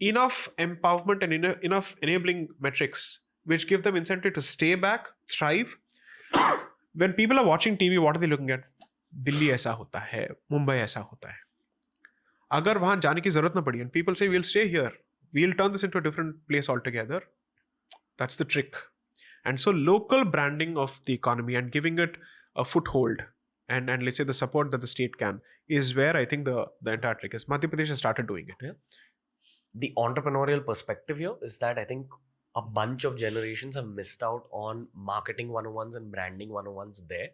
enough empowerment and enough enabling metrics which give them incentive to stay back, thrive. When people are watching TV, what are they looking at? Delhi ऐसा होता है, Mumbai ऐसा होता है. अगर वहाँ जाने की जरूरत ना पड़ी, and people say we'll stay here, we'll turn this into a different place altogether. That's the trick. And so local branding of the economy and giving it a foothold and let's say the support that the state can is where I think the entire trick is. Madhya Pradesh has started doing it. Yeah. The entrepreneurial perspective here is that I think a bunch of generations have missed out on marketing 101s and branding 101s there.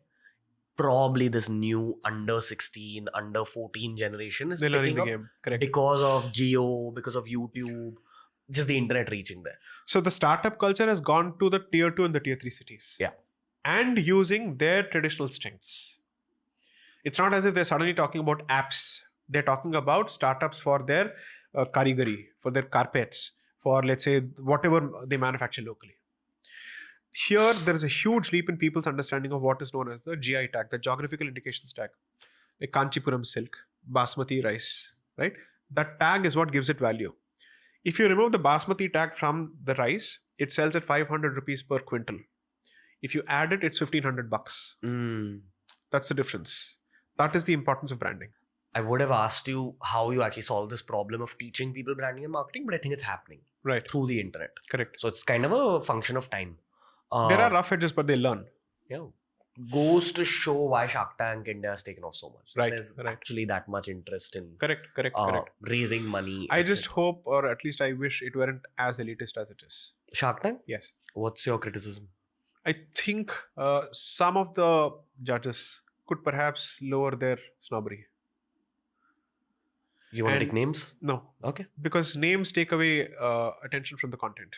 Probably this new under 16, under 14 generation is They're learning picking the up game. Correct. because of Geo, because of YouTube, just the internet reaching there. So the startup culture has gone to the tier 2 and the tier 3 cities. Yeah. And using their traditional strengths. It's not as if they're suddenly talking about apps. They're talking about startups for their karigari, for their carpets, for let's say whatever they manufacture locally. Here, there is a huge leap in people's understanding of what is known as the GI tag, the geographical indications tag, like Kanchipuram silk, basmati rice, right? That tag is what gives it value. If you remove the basmati tag from the rice, it sells at 500 rupees per quintal. If you add it, it's 1500 bucks. That's the difference. That is the importance of branding. I would have asked you how you actually solve this problem of teaching people branding and marketing, but I think it's happening Right. through the internet. Correct. So it's kind of a function of time. There are rough edges, but they learn. Yeah. Goes to show why Shark Tank India has taken off so much. Right, There's right. actually that much interest in Correct. raising money. I just etc. hope, or at least I wish it weren't as elitist as it is. Shark Tank? Yes. What's your criticism? I think some of the judges could perhaps lower their snobbery. You want to And- take names? No, Okay. because names take away attention from the content.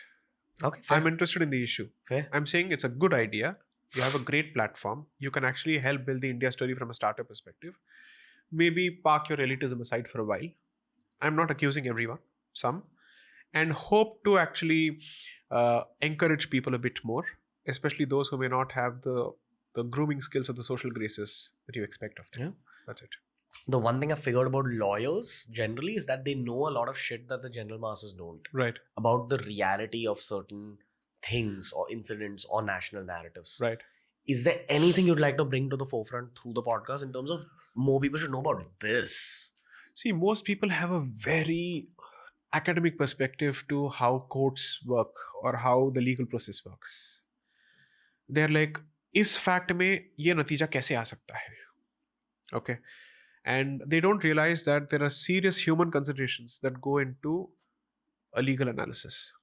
Okay. Fair. I'm interested in the issue. Fair. I'm saying it's a good idea. You have a great platform. You can actually help build the India story from a startup perspective. Maybe park your elitism aside for a while. I'm not accusing everyone, some. And hope to actually encourage people a bit more, especially those who may not have the grooming skills or the social graces that you expect of them. Yeah. That's it. The one thing I figured about lawyers generally is that they know a lot of shit that the general masses don't Right, about the reality of certain things or incidents or national narratives. right. Is there anything you'd like to bring to the forefront through the podcast in terms of more people should know about this? See, most people have a very academic perspective to how courts work or how the legal process works. They're like, इस fact में ये नतीजा कैसे आ सकता है? Okay. And they don't realize that there are serious human considerations that go into a legal analysis.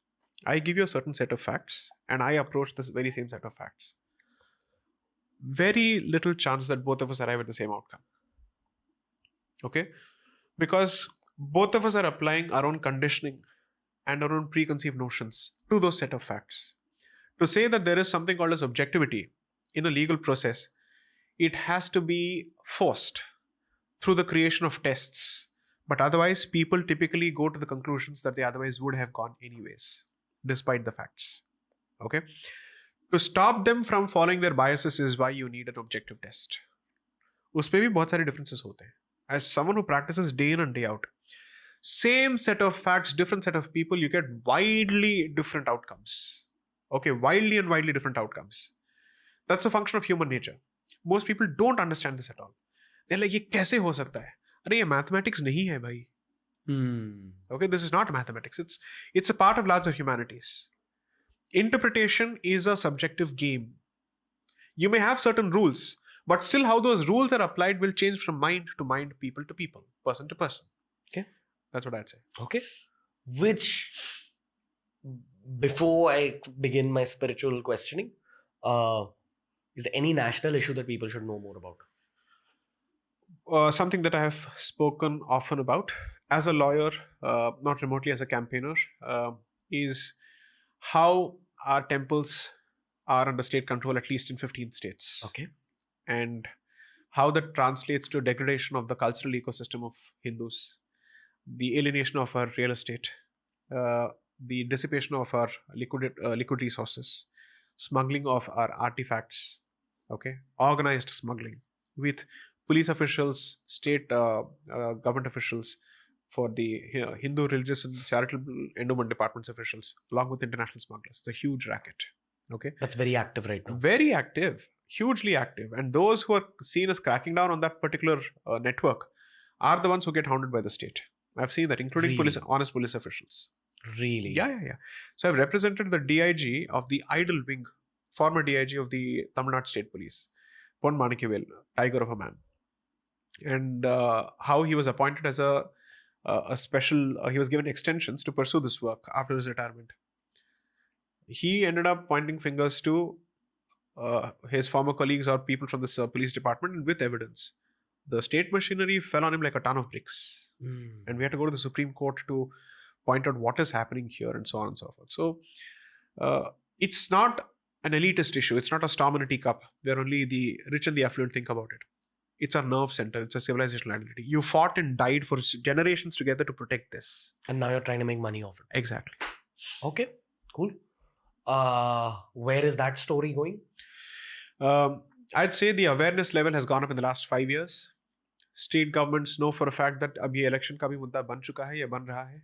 I give you a certain set of facts and I approach this very same set of facts. Very little chance that both of us arrive at the same outcome. Okay? Because both of us are applying our own conditioning and our own preconceived notions to those set of facts. To say that there is something called as objectivity in a legal process, it has to be forced through the creation of tests. But otherwise, people typically go to the conclusions that they otherwise would have gone anyways, despite the facts. Okay? To stop them from following their biases is why you need an objective test. उसपे भी बहुत सारे differences होते हैं. As someone who practices day in and day out, same set of facts, different set of people, you get widely different outcomes. Okay, wildly and widely different outcomes. That's a function of human nature. Most people don't understand this at all. They're like, ये कैसे हो सकता है? अरे ये mathematics नहीं है भाई. Okay, this is not mathematics. It's a part of larger humanities. Interpretation is a subjective game. You may have certain rules, but still how those rules are applied will change from mind to mind, people to people, person to person. Okay. That's what I'd say. Okay. Which, before I begin my spiritual questioning, is there any national issue that people should know more about? Something that I have spoken often about as a lawyer, not remotely as a campaigner, is how our temples are under state control, at least in 15 states. Okay. And how that translates to degradation of the cultural ecosystem of Hindus, the alienation of our real estate, the dissipation of our liquid resources, smuggling of our artifacts, okay, organized smuggling with police officials, state government officials, for the Hindu religious and charitable endowment departments officials, along with international smugglers. It's a huge racket. Okay, That's very active right now. very active, hugely active, and those who are seen as cracking down on that particular network are the ones who get hounded by the state. I've seen that, including Really? honest police officials. Really? Yeah. So I've represented the DIG of the idol wing, former DIG of the Tamil Nadu State Police, Pon Manikivel, tiger of a man, and how he was appointed as a special. He was given extensions to pursue this work after his retirement. He ended up pointing fingers to his former colleagues or people from this police department, and with evidence. The state machinery fell on him like a ton of bricks. And we had to go to the Supreme Court to point out what is happening here and so on and so forth. So it's not an elitist issue. It's not a storm in a teacup where only the rich and the affluent think about it. It's a nerve center. It's a civilizational identity. You fought and died for generations together to protect this. And now you're trying to make money off it. Exactly. Okay, cool. Where is that story going? I'd say the awareness level has gone up in the last 5 years. State governments know for a fact that अब ये election का भी मुद्दा बन चुका है या बन रहा है.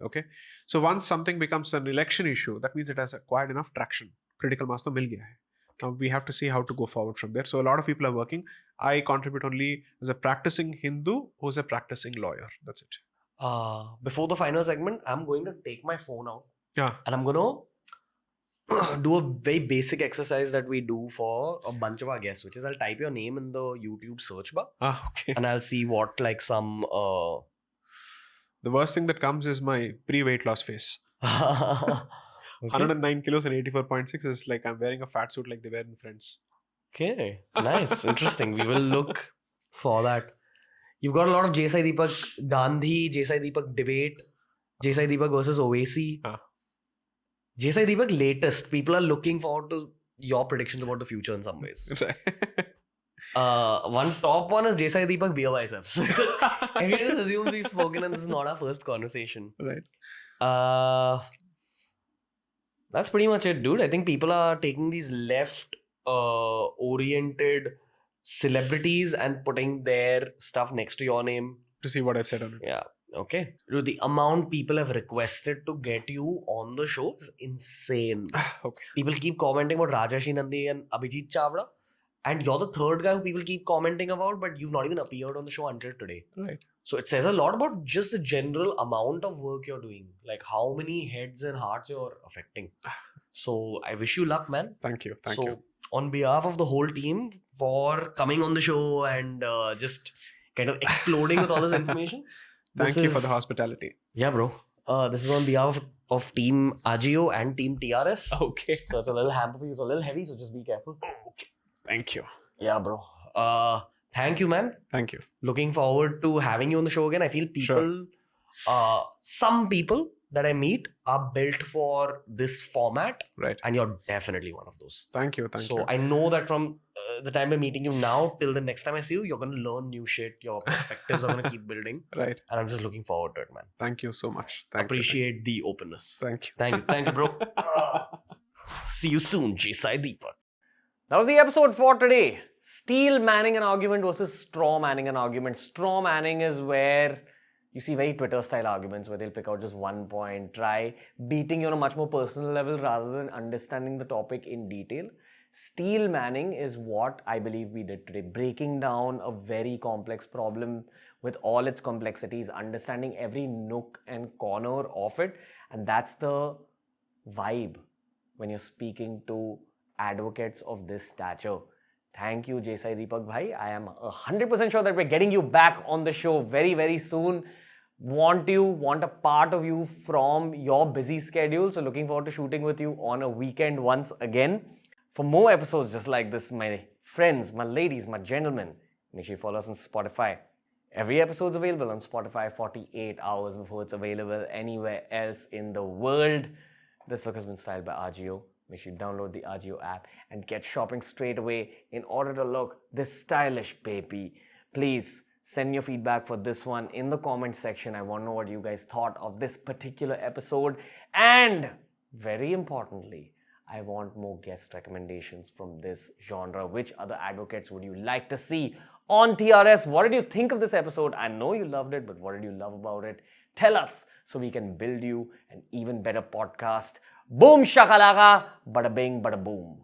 Okay, so once something becomes an election issue, that means it has acquired enough traction. Critical mass तो मिल गया है. Now we have to see how to go forward from there. So a lot of people are working. I contribute only as a practicing Hindu who's a practicing lawyer. That's it. Before the final segment, I'm going to take my phone out Yeah. and I'm going to do a very basic exercise that we do for a bunch of our guests, which is I'll type your name in the YouTube search bar Okay. and I'll see what like some The worst thing that comes is my pre-weight loss face. 109 kilos and 84.6 is like I'm wearing a fat suit like they wear in Friends. Okay, nice, interesting. We will look for that. You've got a lot of J-Sai Deepak Gandhi, J-Sai Deepak debate, J-Sai Deepak versus Owaisi. J-Sai Deepak latest. People are looking forward to your predictions about the future in some ways. One top one is J-Sai Deepak beer biceps. Everyone just assumes we've spoken and this is not our first conversation. Right. That's pretty much it, dude. I think people are taking these left oriented celebrities and putting their stuff next to your name. To see what I've said on it. Yeah. Okay. Dude, the amount people have requested to get you on the show is insane. Okay. People keep commenting about Rajashi Nandi and Abhijit Chavda. And you're the third guy who people keep commenting about, but you've not even appeared on the show until today. Right. So it says a lot about just the general amount of work you're doing, like how many heads and hearts you're affecting. So I wish you luck, man. Thank you. Thank so you. on behalf of the whole team for coming on the show and just kind of exploding with all this information. Thank you for the hospitality. Yeah, bro. This is on behalf of Team Agio and Team TRS. Okay. So it's a little hamper for you. It's a little heavy, so just be careful. Okay. Thank you. Yeah, bro. Thank you, man. Thank you. Looking forward to having you on the show again. I feel people, some people that I meet are built for this format, Right. and you're definitely one of those. Thank you. Thank So you. I know that from the time I'm meeting you now till the next time I see you, you're going to learn new shit. Your perspectives are going to keep building. Right. And I'm just looking forward to it, man. Thank you so much. Thank Appreciate the openness. you. Thank you. Thank you. Thank you, bro. See you soon, Jisai Deepak. That was the episode for today. Steel manning an argument versus straw manning an argument. Straw manning is where you see very Twitter style arguments where they'll pick out just one point, try beating you on a much more personal level rather than understanding the topic in detail. Steel manning is what I believe we did today, breaking down a very complex problem with all its complexities, understanding every nook and corner of it, and that's the vibe when you're speaking to advocates of this stature. Thank you, Jesai Deepak Bhai. I am 100% sure that we're getting you back on the show very, very soon. Want a part of you from your busy schedule. So looking forward to shooting with you on a weekend once again. For more episodes just like this, my friends, my ladies, my gentlemen, make sure you follow us on Spotify. Every episode's available on Spotify 48 hours before it's available anywhere else in the world. This look has been styled by RGO. Make sure you download the RGO app and get shopping straight away in order to look this stylish, baby. Please send your feedback for this one in the comment section. I want to know what you guys thought of this particular episode. And very importantly, I want more guest recommendations from this genre. Which other advocates would you like to see on TRS? What did you think of this episode? I know you loved it, but what did you love about it? Tell us so we can build you an even better podcast. Boom shakalaka, bada bing, bada boom.